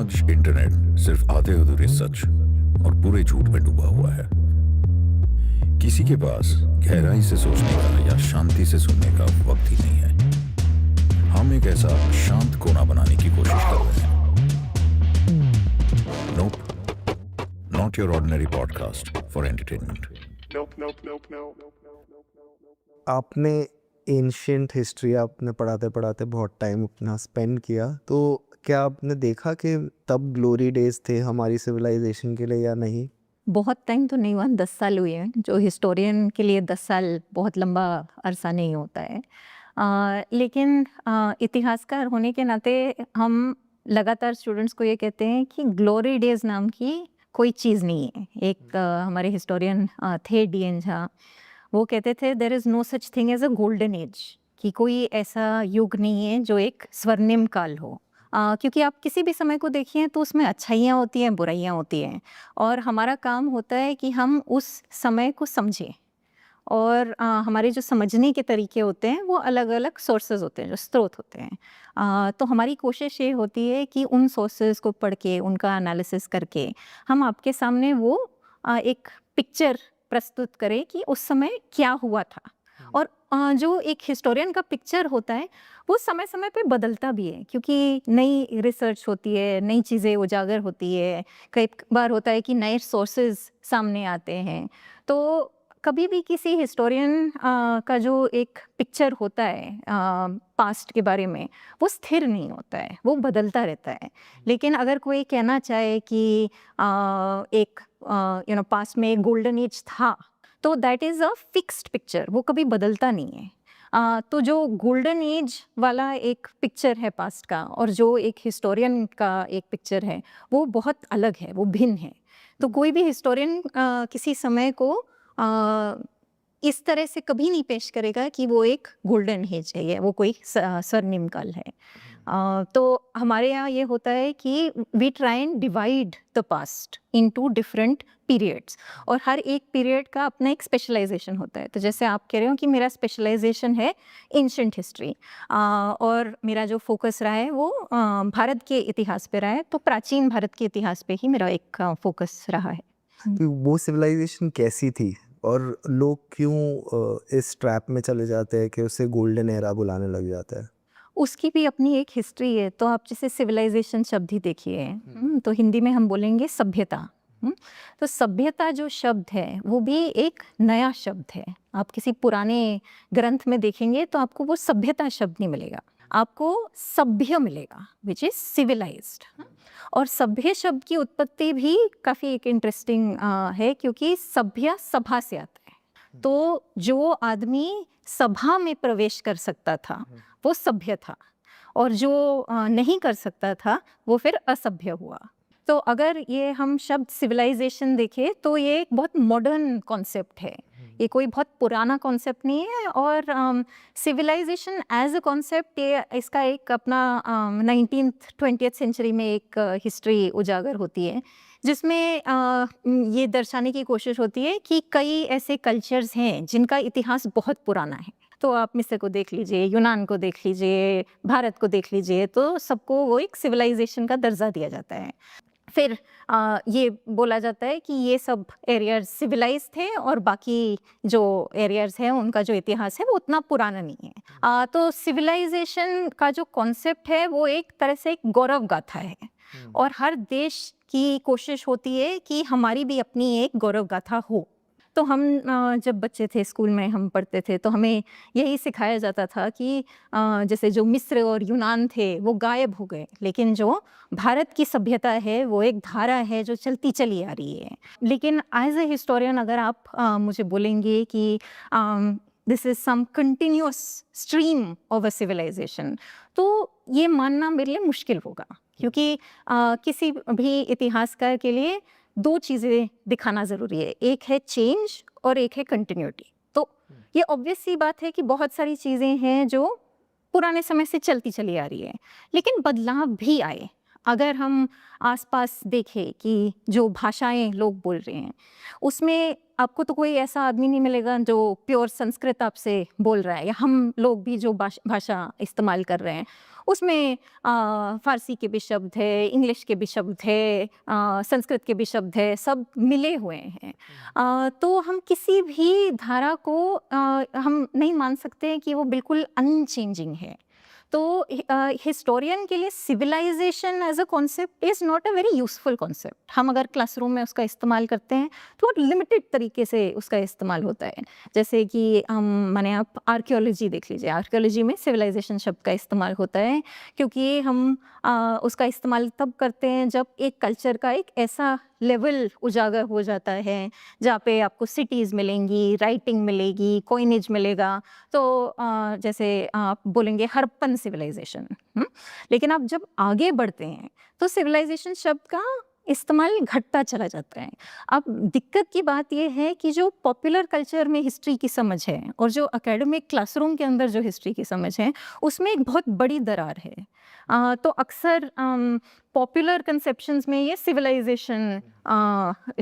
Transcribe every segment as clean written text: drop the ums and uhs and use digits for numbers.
आज इंटरनेट सिर्फ आधे अधूरे सच और पूरे झूठ में डूबा हुआ है। किसी के पास गहराई से सोचने का या शांति से सुनने का वक्त ही नहीं है। हम एक ऐसा शांत कोना बनाने की कोशिश कर रहे हैं। Nope, not your ordinary podcast for entertainment. आपने एंशियंट हिस्ट्री आपने पढ़ाते पढ़ाते बहुत टाइम अपना स्पेंड किया, तो क्या आपने देखा कि तब ग्लोरी डेज थे हमारी सिविलाइजेशन के लिए या नहीं? बहुत टाइम तो नहीं हुआ, 10 साल हुए हैं। जो हिस्टोरियन के लिए 10 साल बहुत लंबा अरसा नहीं होता है। लेकिन इतिहासकार होने के नाते हम लगातार स्टूडेंट्स को ये कहते हैं कि ग्लोरी डेज नाम की कोई चीज़ नहीं है। एक हमारे हिस्टोरियन थे डी.एन. झा, वो कहते थे there is no such thing as a golden age, कि कोई ऐसा युग नहीं है जो एक स्वर्णिम काल हो। क्योंकि आप किसी भी समय को देखिए तो उसमें अच्छाइयाँ होती हैं, बुराइयाँ होती हैं, और हमारा काम होता है कि हम उस समय को समझें। और हमारे जो समझने के तरीके होते हैं वो अलग अलग सोर्सेज होते हैं, जो स्रोत होते हैं। तो हमारी कोशिश ये होती है कि उन सोर्सेज को पढ़ के, उनका एनालिसिस करके हम आपके सामने वो एक पिक्चर प्रस्तुत करें कि उस समय क्या हुआ था। और जो एक हिस्टोरियन का पिक्चर होता है वो समय समय पे बदलता भी है, क्योंकि नई रिसर्च होती है, नई चीज़ें उजागर होती है। कई बार होता है कि नए सोर्सेज सामने आते हैं। तो कभी भी किसी हिस्टोरियन का जो एक पिक्चर होता है पास्ट के बारे में, वो स्थिर नहीं होता है, वो बदलता रहता है। लेकिन अगर कोई कहना चाहे कि एक पास्ट में एक गोल्डन एज था, तो that is a fixed picture, वो कभी बदलता नहीं है। तो जो गोल्डन एज वाला एक पिक्चर है पास्ट का और जो एक हिस्टोरियन का एक पिक्चर है, वो बहुत अलग है, वो भिन्न है। तो कोई भी हिस्टोरियन किसी समय को इस तरह से कभी नहीं पेश करेगा कि वो एक गोल्डन एज है या वो कोई स्वर्णिम काल है। तो हमारे यहाँ ये होता है कि we try and divide the past into different periods, और हर एक पीरियड का अपना एक स्पेशलाइजेशन होता है। तो जैसे आप कह रहे हो कि मेरा स्पेशलाइजेशन है एंशिएंट हिस्ट्री, और मेरा जो फोकस रहा है वो भारत के इतिहास पे रहा है, तो प्राचीन भारत के इतिहास पे ही मेरा एक फोकस रहा है। तो वो सिविलाइजेशन कैसी थी और लोग क्यों इस ट्रैप में चले जाते हैं कि उसे गोल्डन एरा बुलाने लग जाता है? उसकी भी अपनी एक हिस्ट्री है। तो आप जैसे सिविलाइजेशन शब्द ही देखिए, तो हिंदी में हम बोलेंगे सभ्यता। तो सभ्यता जो शब्द है वो भी एक नया शब्द है। आप किसी पुराने ग्रंथ में देखेंगे तो आपको वो सभ्यता शब्द नहीं मिलेगा, आपको सभ्य मिलेगा, विच इज सिविलाइज्ड। और सभ्य शब्द की उत्पत्ति भी काफ़ी एक इंटरेस्टिंग है, क्योंकि सभ्य सभा से आता है। तो जो आदमी सभा में प्रवेश कर सकता था वो सभ्य था, और जो नहीं कर सकता था वो फिर असभ्य हुआ। तो अगर ये हम शब्द सिविलाइजेशन देखें तो ये एक बहुत मॉडर्न कॉन्सेप्ट है, ये कोई बहुत पुराना कॉन्सेप्ट नहीं है। और सिविलाइजेशन एज अ कॉन्सेप्ट, ये इसका एक अपना 19th 20th सेंचुरी में एक हिस्ट्री उजागर होती है, जिसमें ये दर्शाने की कोशिश होती है कि कई ऐसे कल्चर्स हैं जिनका इतिहास बहुत पुराना है। तो आप मिस्र को देख लीजिए, यूनान को देख लीजिए, भारत को देख लीजिए, तो सबको वो एक सिविलाइजेशन का दर्जा दिया जाता है। फिर ये बोला जाता है कि ये सब एरियाज सिविलाइज थे और बाकी जो एरियाज हैं उनका जो इतिहास है वो उतना पुराना नहीं है। तो सिविलाइजेशन का जो कॉन्सेप्ट है वो एक तरह से एक गौरव गाथा है, और हर देश की कोशिश होती है कि हमारी भी अपनी एक गौरव गाथा हो। तो हम जब बच्चे थे, स्कूल में हम पढ़ते थे, तो हमें यही सिखाया जाता था कि जैसे जो मिस्र और यूनान थे वो गायब हो गए, लेकिन जो भारत की सभ्यता है वो एक धारा है जो चलती चली आ रही है। लेकिन एज ए हिस्टोरियन अगर आप मुझे बोलेंगे कि this is some continuous stream of a civilisation, तो ये मानना मेरे लिए मुश्किल होगा, क्योंकि किसी भी इतिहासकार के लिए दो चीज़ें दिखाना ज़रूरी है, एक है चेंज और एक है कंटिन्यूटी। तो ये ऑब्वियस सी बात है कि बहुत सारी चीज़ें हैं जो पुराने समय से चलती चली आ रही है, लेकिन बदलाव भी आए। अगर हम आसपास देखें कि जो भाषाएं लोग बोल रहे हैं उसमें आपको तो कोई ऐसा आदमी नहीं मिलेगा जो प्योर संस्कृत आपसे बोल रहा है, या हम लोग भी जो भाषा इस्तेमाल कर रहे हैं उसमें फारसी के भी शब्द है, इंग्लिश के भी शब्द है, संस्कृत के भी शब्द है, सब मिले हुए हैं। तो हम किसी भी धारा को हम नहीं मान सकते कि वो बिल्कुल अनचेंजिंग है। तो हिस्टोरियन के लिए civilisation as a concept is not a very useful concept. हम अगर क्लासरूम में उसका इस्तेमाल करते हैं तो लिमिटेड तरीके से उसका इस्तेमाल होता है। जैसे कि माने आप आर्कियोलॉजी देख लीजिए, आर्कियोलॉजी में सिविलाइजेशन शब्द का इस्तेमाल होता है क्योंकि हम उसका इस्तेमाल तब करते हैं जब एक कल्चर का एक ऐसा लेवल उजागर हो जाता है जहाँ पे आपको सिटीज़ मिलेंगी, राइटिंग मिलेगी, कॉइनेज मिलेगा। तो जैसे आप बोलेंगे हड़प्पन सिविलाइजेशन, लेकिन आप जब आगे बढ़ते हैं तो सिविलाइजेशन शब्द का इस्तेमाल घटता चला जाता है। अब दिक्कत की बात यह है कि जो पॉपुलर कल्चर में हिस्ट्री की समझ है और जो एकेडमिक क्लासरूम के अंदर जो हिस्ट्री की समझ है उसमें एक बहुत बड़ी दरार है। तो अक्सर पॉपुलर कंसेप्शंस में ये सिविलाइजेशन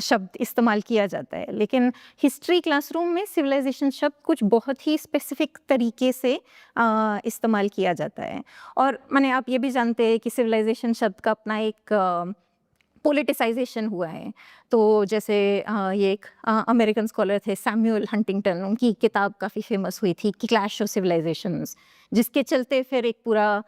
शब्द इस्तेमाल किया जाता है, लेकिन हिस्ट्री क्लासरूम में सिविलाइजेशन शब्द कुछ बहुत ही स्पेसिफिक तरीके से इस्तेमाल किया जाता है। और माने आप ये भी जानते हैं कि सिविलाइजेशन शब्द का अपना एक पोलिटिसाइजेशन हुआ है। तो जैसे ये एक अमेरिकन स्कॉलर थे सैमुअल हंटिंगटन, उनकी किताब काफ़ी फेमस हुई थी कि क्लैश ऑफ सिविलाइजेशंस, जिसके चलते फिर एक पूरा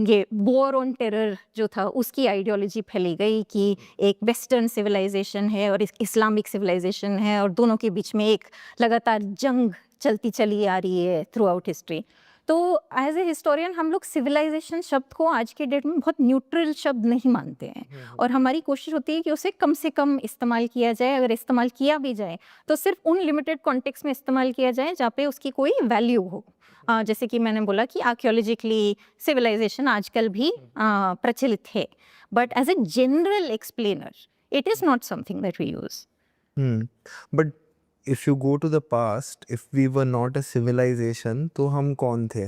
ये वॉर ऑन टेरर जो था उसकी आइडियोलॉजी फैली गई कि एक वेस्टर्न सिविलाइजेशन है और इस्लामिक सिविलाइजेशन है और दोनों के बीच में एक लगातार जंग चलती चली आ रही है थ्रू आउट हिस्ट्री। तो एज ए हिस्टोरियन हम लोग सिविलाइजेशन शब्द को आज के डेट में बहुत न्यूट्रल शब्द नहीं मानते हैं और हमारी कोशिश होती है कि उसे कम से कम इस्तेमाल किया जाए। अगर इस्तेमाल किया भी जाए तो सिर्फ उन लिमिटेड कॉन्टेक्स्ट में इस्तेमाल किया जाए जहाँ पे उसकी कोई वैल्यू हो। जैसे कि मैंने बोला कि आर्कियोलॉजिकली सिविलाइजेशन आजकल भी प्रचलित है, but as a general explainer it is not something that we use. But if you go to the past, if we were not a civilization, तो हम कौन थे?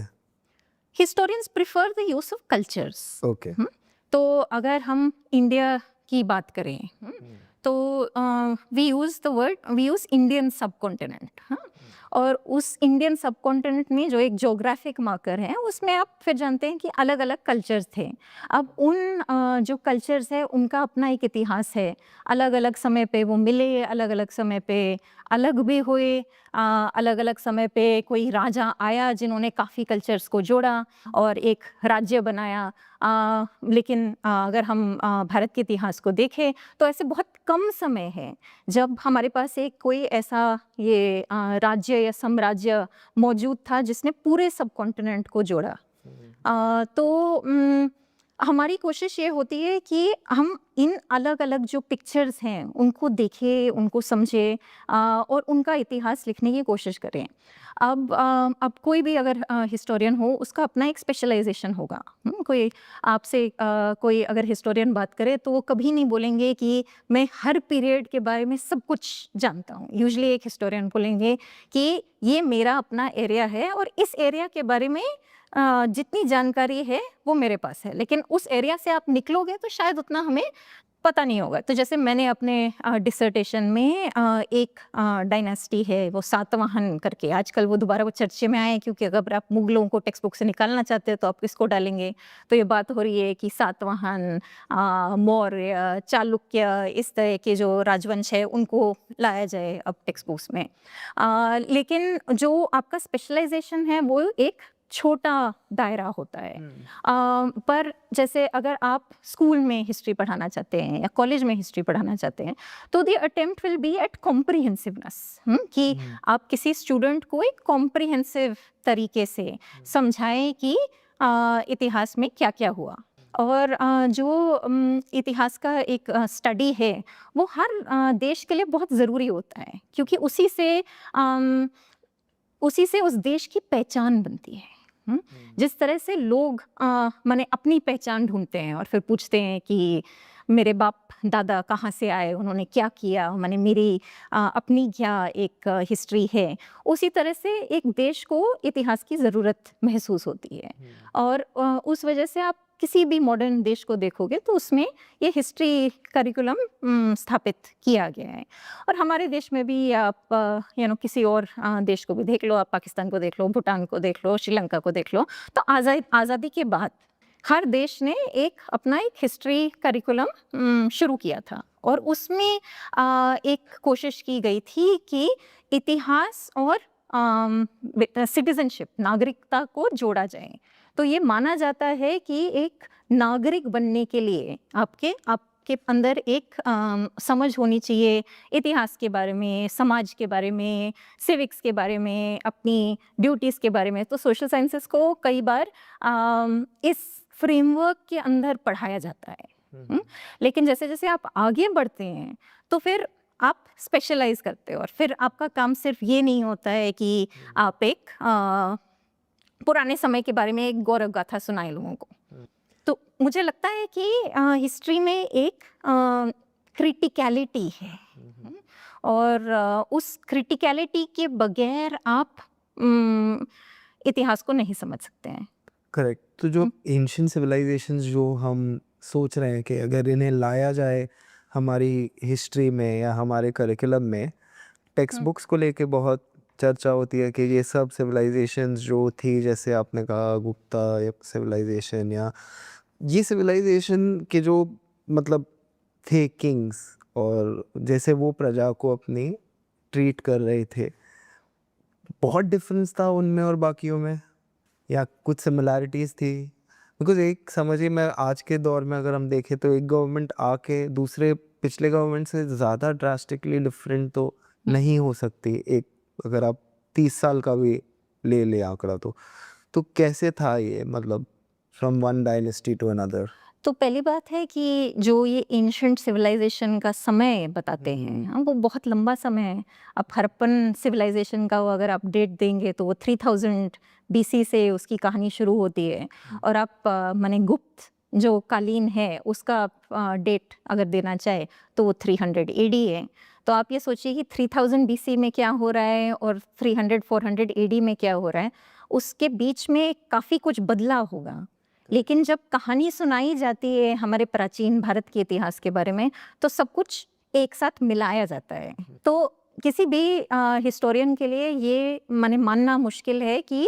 Historians prefer the use of cultures. Okay. तो अगर हम India की बात करें तो वी यूज़ इंडियन सबकॉन्टिनेंट। और उस इंडियन सबकॉन्टिनेंट में जो एक जोग्राफिक मार्कर है उसमें आप फिर जानते हैं कि अलग अलग कल्चर्स थे। अब उन जो कल्चर्स है उनका अपना एक इतिहास है, अलग अलग समय पे वो मिले, अलग अलग समय पे अलग भी हुए, अलग अलग समय पे कोई राजा आया जिन्होंने काफ़ी कल्चर्स को जोड़ा और एक राज्य बनाया। लेकिन अगर हम भारत के इतिहास को देखें तो ऐसे बहुत कम समय है जब हमारे पास एक कोई ऐसा ये राज्य या साम्राज्य मौजूद था जिसने पूरे सबकॉन्टिनेंट को जोड़ा। तो हमारी कोशिश ये होती है कि हम इन अलग अलग जो पिक्चर्स हैं उनको देखें, उनको समझें और उनका इतिहास लिखने की कोशिश करें। अब कोई भी अगर हिस्टोरियन हो उसका अपना एक स्पेशलाइजेशन होगा। कोई आपसे कोई अगर हिस्टोरियन बात करे तो वो कभी नहीं बोलेंगे कि मैं हर पीरियड के बारे में सब कुछ जानता हूँ। यूजुअली एक हिस्टोरियन बोलेंगे कि ये मेरा अपना एरिया है और इस एरिया के बारे में जितनी जानकारी है वो मेरे पास है, लेकिन उस एरिया से आप निकलोगे तो शायद उतना हमें पता नहीं होगा। तो जैसे मैंने अपने डिसर्टेशन में एक डायनेस्टी है वो सातवाहन करके, आजकल वो दोबारा वो चर्चे में आए हैं क्योंकि अगर आप मुगलों को टेक्स्ट बुक से निकालना चाहते हैं तो आप किसको डालेंगे। तो ये बात हो रही है कि सातवाहन, मौर्य, चालुक्य, इस तरह के जो राजवंश है उनको लाया जाए अब टेक्स्ट बुक्स में। लेकिन जो आपका स्पेशलाइजेशन है वो एक छोटा दायरा होता है। पर जैसे अगर आप स्कूल में हिस्ट्री पढ़ाना चाहते हैं या कॉलेज में हिस्ट्री पढ़ाना चाहते हैं तो the attempt will be at comprehensiveness, कि आप किसी स्टूडेंट को एक कॉम्प्रिहेंसिव तरीके से समझाएं कि इतिहास में क्या क्या हुआ। और जो इतिहास का एक स्टडी है वो हर देश के लिए बहुत ज़रूरी होता है क्योंकि उसी से उस देश की पहचान बनती है। जिस तरह से लोग माने अपनी पहचान ढूंढते हैं और फिर पूछते हैं कि मेरे बाप दादा कहाँ से आए, उन्होंने क्या किया, माने मेरी अपनी क्या एक हिस्ट्री है, उसी तरह से एक देश को इतिहास की ज़रूरत महसूस होती है। और उस वजह से आप किसी भी मॉडर्न देश को देखोगे तो उसमें ये हिस्ट्री करिकुलम स्थापित किया गया है। और हमारे देश में भी आप किसी और देश को भी देख लो, आप पाकिस्तान को देख लो, भूटान को देख लो, श्रीलंका को देख लो, तो आज़ादी के बाद हर देश ने अपना एक हिस्ट्री करिकुलम शुरू किया था और उसमें एक कोशिश की गई थी कि इतिहास और सिटीजनशिप, नागरिकता को जोड़ा जाए। तो ये माना जाता है कि एक नागरिक बनने के लिए आपके अंदर एक समझ होनी चाहिए इतिहास के बारे में, समाज के बारे में, सिविक्स के बारे में, अपनी ड्यूटीज़ के बारे में। तो सोशल साइंसेस को कई बार इस फ्रेमवर्क के अंदर पढ़ाया जाता है। लेकिन जैसे जैसे आप आगे बढ़ते हैं तो फिर आप स्पेशलाइज करते हो और फिर आपका काम सिर्फ ये नहीं होता है कि आप एक पुराने समय के बारे में एक गौरव गाथा सुनाए लोगों को। तो मुझे लगता है कि हिस्ट्री में एक क्रिटिकलिटी है और उस क्रिटिकलिटी के बगैर आप इतिहास को नहीं समझ सकते हैं। करेक्ट। तो जो एंशिएंट सिविलाइजेशंस जो हम सोच रहे हैं कि अगर इन्हें लाया जाए हमारी हिस्ट्री में या हमारे करिकुलम में, टेक्स्ट बुक्स को लेके बहुत चर्चा होती है कि ये सब सिविलाइजेशंस जो थी, जैसे आपने कहा गुप्ता सिविलाइजेशन, या ये सिविलाइजेशन के जो मतलब थे किंग्स, और जैसे वो प्रजा को अपनी ट्रीट कर रहे थे, बहुत डिफरेंस था उनमें और बाकियों में, या कुछ सिमिलैरिटीज़ थी? बिकॉज एक समझिए, मैं आज के दौर में अगर हम देखें तो एक गवर्नमेंट आके दूसरे पिछले गवर्नमेंट से ज़्यादा ड्रास्टिकली डिफरेंट तो नहीं हो सकती। एक अगर आप 30 साल का भी ले आंकड़ा तो कैसे था ये, मतलब from one dynasty to another? तो पहली बात है कि जो ये एंशिएंट सिविलाइजेशन का समय बताते हैं वो बहुत लंबा समय है। अब हड़प्पन सिविलाइजेशन का अगर आप डेट देंगे तो वो 3000 BC से उसकी कहानी शुरू होती है और आप माने गुप्त जो कालीन है उसका आप डेट अगर देना चाहे तो वो 300 AD है। तो आप ये सोचिए कि 3000 BC में क्या हो रहा है और 300-400 AD में क्या हो रहा है, उसके बीच में काफ़ी कुछ बदलाव होगा। लेकिन जब कहानी सुनाई जाती है हमारे प्राचीन भारत के इतिहास के बारे में तो सब कुछ एक साथ मिलाया जाता है। तो किसी भी हिस्टोरियन के लिए ये मानना मुश्किल है कि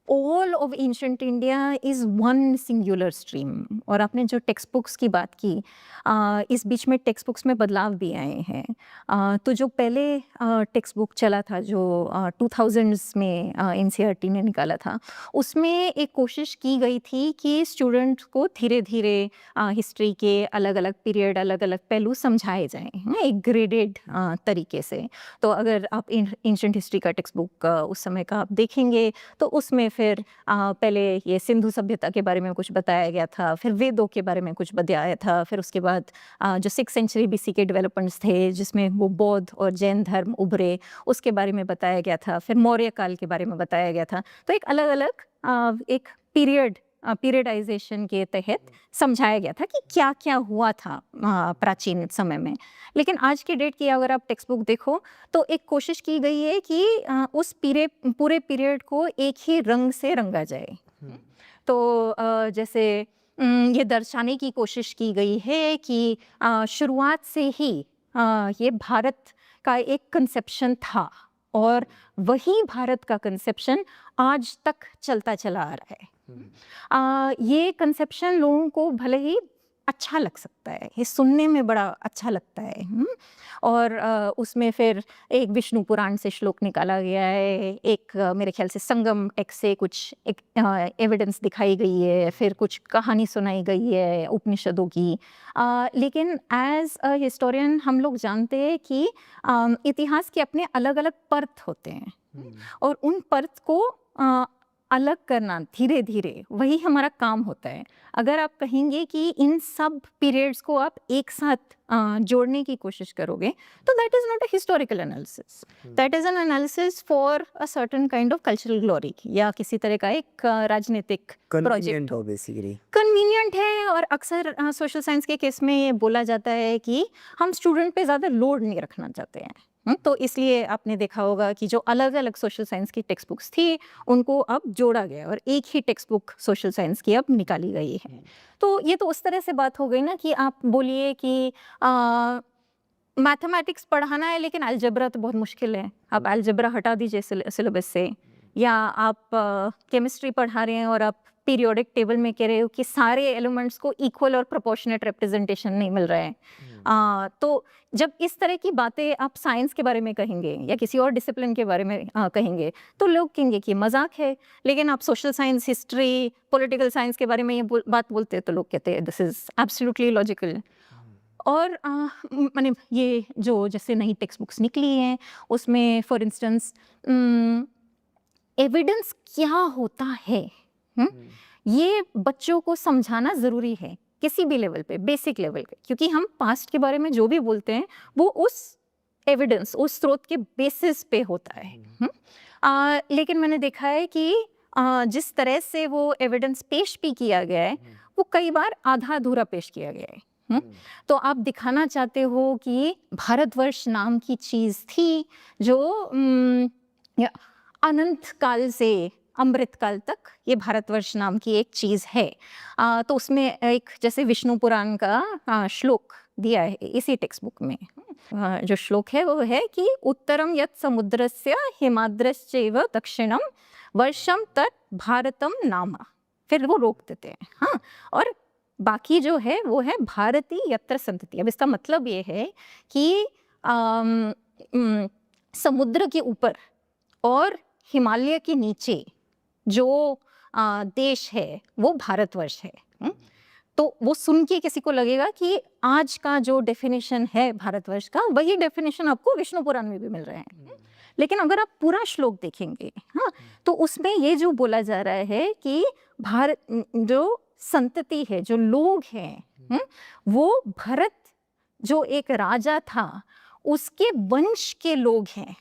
all of ancient India is one singular stream. और आपने जो टेक्स्ट बुक्स की बात की, इस बीच में टेक्स्ट बुक्स में बदलाव भी आए हैं। तो जो पहले टेक्स्ट बुक चला था जो 2000s में NCERT ने निकाला था, उसमें एक कोशिश की गई थी कि स्टूडेंट्स को धीरे धीरे हिस्ट्री के अलग अलग पीरियड, अलग अलग पहलू समझाए जाएं एक ग्रेडेड तरीके से। तो अगर आप एंशिएंट हिस्ट्री का टेक्स्ट बुक उस समय का आप देखेंगे तो उसमें फिर पहले ये सिंधु सभ्यता के बारे में कुछ बताया गया था, फिर वेदों के बारे में कुछ बताया था, फिर उसके बाद जो 6th century BC के डेवलपमेंट्स थे जिसमें वो बौद्ध और जैन धर्म उभरे उसके बारे में बताया गया था, फिर मौर्य काल के बारे में बताया गया था। तो एक अलग अलग एक पीरियडाइजेशन के तहत समझाया गया था कि क्या क्या हुआ था प्राचीन समय में। लेकिन आज के डेट की अगर आप टेक्स्ट बुक देखो तो एक कोशिश की गई है कि उस पूरे पीरियड को एक ही रंग से रंगा जाए। तो जैसे ये दर्शाने की कोशिश की गई है कि शुरुआत से ही ये भारत का एक कंसेप्शन था और वही भारत का कंसेप्शन आज तक चलता चला आ रहा है। ये कंसेप्शन लोगों को भले ही अच्छा लग सकता है, ये सुनने में बड़ा अच्छा लगता है। और उसमें फिर एक विष्णु पुराण से श्लोक निकाला गया है, एक मेरे ख्याल से संगम टेक्स्ट से कुछ एक एविडेंस दिखाई गई है, फिर कुछ कहानी सुनाई गई है उपनिषदों की। लेकिन एज अ हिस्टोरियन हम लोग जानते हैं कि इतिहास के अपने अलग अलग पर्त होते हैं और उन पर्त को अलग करना धीरे धीरे वही हमारा काम होता है। अगर आप कहेंगे कि इन सब पीरियड्स को आप एक साथ जोड़ने की कोशिश करोगे तो that is not a historical analysis, that is an analysis for a certain kind of cultural glory या किसी तरह का एक राजनीतिक प्रोजेक्ट हो। बेसिकली कन्वीनियंट है और अक्सर सोशल साइंस के केस में ये बोला जाता है कि हम स्टूडेंट पे ज़्यादा लोड नहीं रखना चाहते हैं। तो इसलिए आपने देखा होगा कि जो अलग अलग सोशल साइंस की टेक्स्ट बुक्स थी उनको अब जोड़ा गया और एक ही टेक्स्ट बुक सोशल साइंस की अब निकाली गई है। तो ये तो उस तरह से बात हो गई ना कि आप बोलिए कि मैथमेटिक्स पढ़ाना है लेकिन अलजेब्रा तो बहुत मुश्किल है, आप अलजेब्रा हटा दीजिए सिलेबस से। या आप केमिस्ट्री पढ़ा रहे हैं और आप पीरियोडिक टेबल में कह रहे हो कि सारे एलिमेंट्स को इक्वल और प्रोपोर्शनेट रिप्रेजेंटेशन नहीं मिल रहा है। तो जब इस तरह की बातें आप साइंस के बारे में कहेंगे या किसी और डिसिप्लिन के बारे में कहेंगे तो लोग कहेंगे कि मजाक है, लेकिन आप social science, history, political science के बारे में ये बात बोलते हैं तो लोग कहते हैं दिस इज एब्सोल्युटली लॉजिकल। और माने ये जो जैसे नई टेक्स्ट बुक्स निकली हैं उसमें फॉर इंस्टेंस एविडेंस क्या होता है, ये बच्चों को समझाना ज़रूरी है किसी भी लेवल पे, बेसिक लेवल पे, क्योंकि हम पास्ट के बारे में जो भी बोलते हैं वो उस एविडेंस, उस स्रोत के बेसिस पे होता है। लेकिन मैंने देखा है कि जिस तरह से वो एविडेंस पेश भी किया गया है वो कई बार आधा अधूरा पेश किया गया है। तो आप दिखाना चाहते हो कि भारतवर्ष नाम की चीज़ थी जो अनंत काल से अमृत काल तक ये भारतवर्ष नाम की एक चीज़ है। तो उसमें एक जैसे विष्णु पुराण का श्लोक दिया है इसी टेक्स्ट बुक में। जो श्लोक है वो है कि उत्तरम यत् समुद्रस्य हिमाद्रश्चैव दक्षिणम वर्षम तत् भारतम नाम, फिर वो रोक देते हैं। हाँ, और बाकी जो है वो है भारती यत्र संतति। अब इसका मतलब ये है कि समुद्र के ऊपर और हिमालय के नीचे जो देश है वो भारतवर्ष है। तो वो सुन के किसी को लगेगा कि आज का जो डेफिनेशन है भारतवर्ष का वही डेफिनेशन आपको विष्णु पुराण में भी मिल रहा है। लेकिन अगर आप पूरा श्लोक देखेंगे, हाँ, तो उसमें ये जो बोला जा रहा है कि भारत जो संतति है, जो लोग हैं, वो भरत जो एक राजा था उसके वंश के लोग हैं।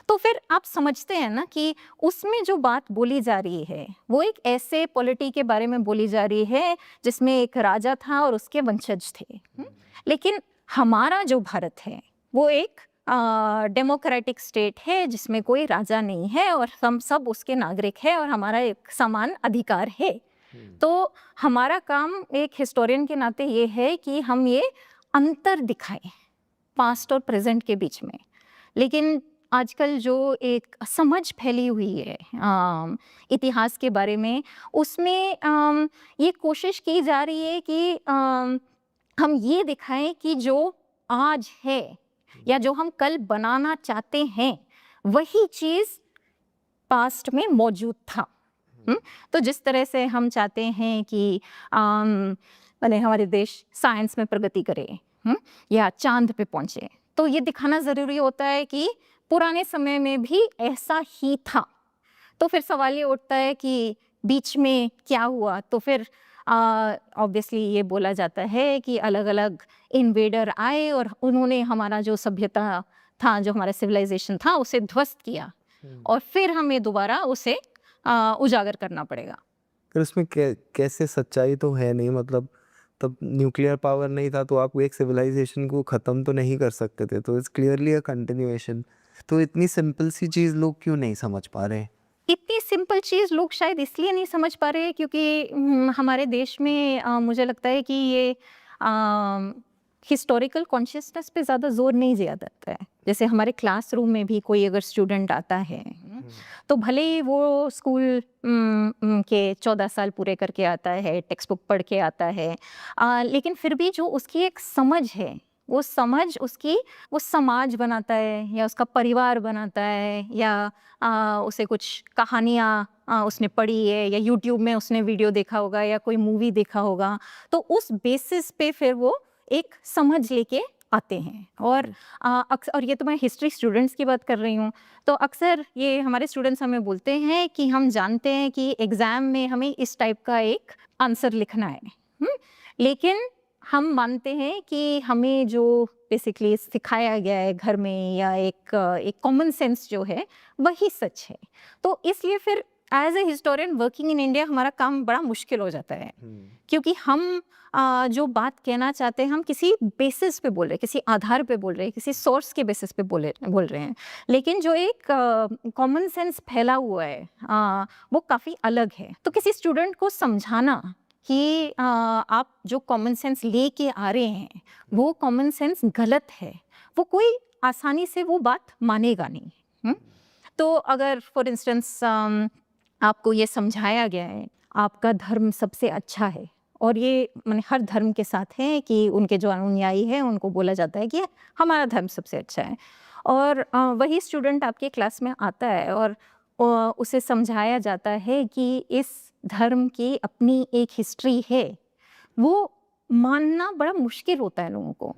तो फिर आप समझते हैं ना कि उसमें जो बात बोली जा रही है वो एक ऐसे पॉलिटी के बारे में बोली जा रही है जिसमें एक राजा था और उसके वंशज थे। लेकिन हमारा जो भारत है वो एक डेमोक्रेटिक स्टेट है जिसमें कोई राजा नहीं है और हम सब उसके नागरिक हैं और हमारा एक समान अधिकार है। तो हमारा काम एक हिस्टोरियन के नाते ये है कि हम ये अंतर दिखाएं पास्ट और प्रेजेंट के बीच में। लेकिन आजकल जो एक समझ फैली हुई है इतिहास के बारे में, उसमें ये कोशिश की जा रही है कि हम ये दिखाएं कि जो आज है या जो हम कल बनाना चाहते हैं वही चीज़ पास्ट में मौजूद था। तो जिस तरह से हम चाहते हैं कि माने हमारे देश साइंस में प्रगति करे या चांद पे पहुँचे, तो ये दिखाना ज़रूरी होता है कि पुराने समय में भी ऐसा ही था। तो फिर सवाल ये उठता है कि बीच में क्या हुआ। तो फिर ऑब्वियसली ये बोला जाता है कि अलग अलग इन्वेडर आए और उन्होंने हमारा जो सभ्यता था, जो हमारा सिविलाइजेशन था, उसे ध्वस्त किया और फिर हमें दोबारा उसे उजागर करना पड़ेगा। फिर उसमें कैसे सच्चाई तो है नहीं, मतलब तब न्यूक्लियर पावर नहीं था तो आप एक सिविलाइजेशन को ख़त्म तो नहीं कर सकते थे, तो इट्स क्लियरली अ कंटिन्यूएशन। तो इतनी सिंपल सी चीज़ लोग क्यों नहीं समझ पा रहे हैं? इतनी सिंपल चीज़ लोग शायद इसलिए नहीं समझ पा रहे क्योंकि हमारे देश में मुझे लगता है कि ये हिस्टोरिकल कॉन्शियसनेस पे ज़्यादा जोर नहीं दिया जाता है। जैसे हमारे क्लासरूम में भी कोई अगर स्टूडेंट आता है तो भले ही वो स्कूल के 14 साल पूरे करके आता है, टेक्स्ट बुक पढ़ के आता है, लेकिन फिर भी जो उसकी एक समझ है वो समझ उसकी वो समाज बनाता है या उसका परिवार बनाता है या उसे कुछ कहानियाँ उसने पढ़ी है या यूट्यूब में उसने वीडियो देखा होगा या कोई मूवी देखा होगा, तो उस बेसिस पे फिर वो एक समझ लेके आते हैं। और ये तो मैं हिस्ट्री स्टूडेंट्स की बात कर रही हूँ, तो अक्सर ये हमारे स्टूडेंट्स हमें बोलते हैं कि हम जानते हैं कि एग्ज़ाम में हमें इस टाइप का एक आंसर लिखना है, लेकिन हम मानते हैं कि हमें जो बेसिकली सिखाया गया है घर में या एक कॉमन सेंस जो है वही सच है। तो इसलिए फिर as a historian working in India हमारा काम बड़ा मुश्किल हो जाता है, क्योंकि हम जो बात कहना चाहते हैं हम किसी बेसिस पे बोल रहे हैं, किसी आधार पे बोल रहे हैं, किसी सोर्स के बेसिस पे बोल रहे हैं, लेकिन जो एक कॉमन सेंस फैला हुआ है वो काफ़ी अलग है। तो किसी स्टूडेंट को समझाना कि आप जो कॉमन सेंस लेके आ रहे हैं वो कॉमन सेंस गलत है, वो कोई आसानी से वो बात मानेगा नहीं। तो अगर फॉर इंस्टेंस आपको ये समझाया गया है आपका धर्म सबसे अच्छा है, और ये मैंने हर धर्म के साथ है कि उनके जो अनुयायी हैं उनको बोला जाता है कि हमारा धर्म सबसे अच्छा है, और वही स्टूडेंट आपके क्लास में आता है और उसे समझाया जाता है कि इस धर्म की अपनी एक हिस्ट्री है, वो मानना बड़ा मुश्किल होता है लोगों को।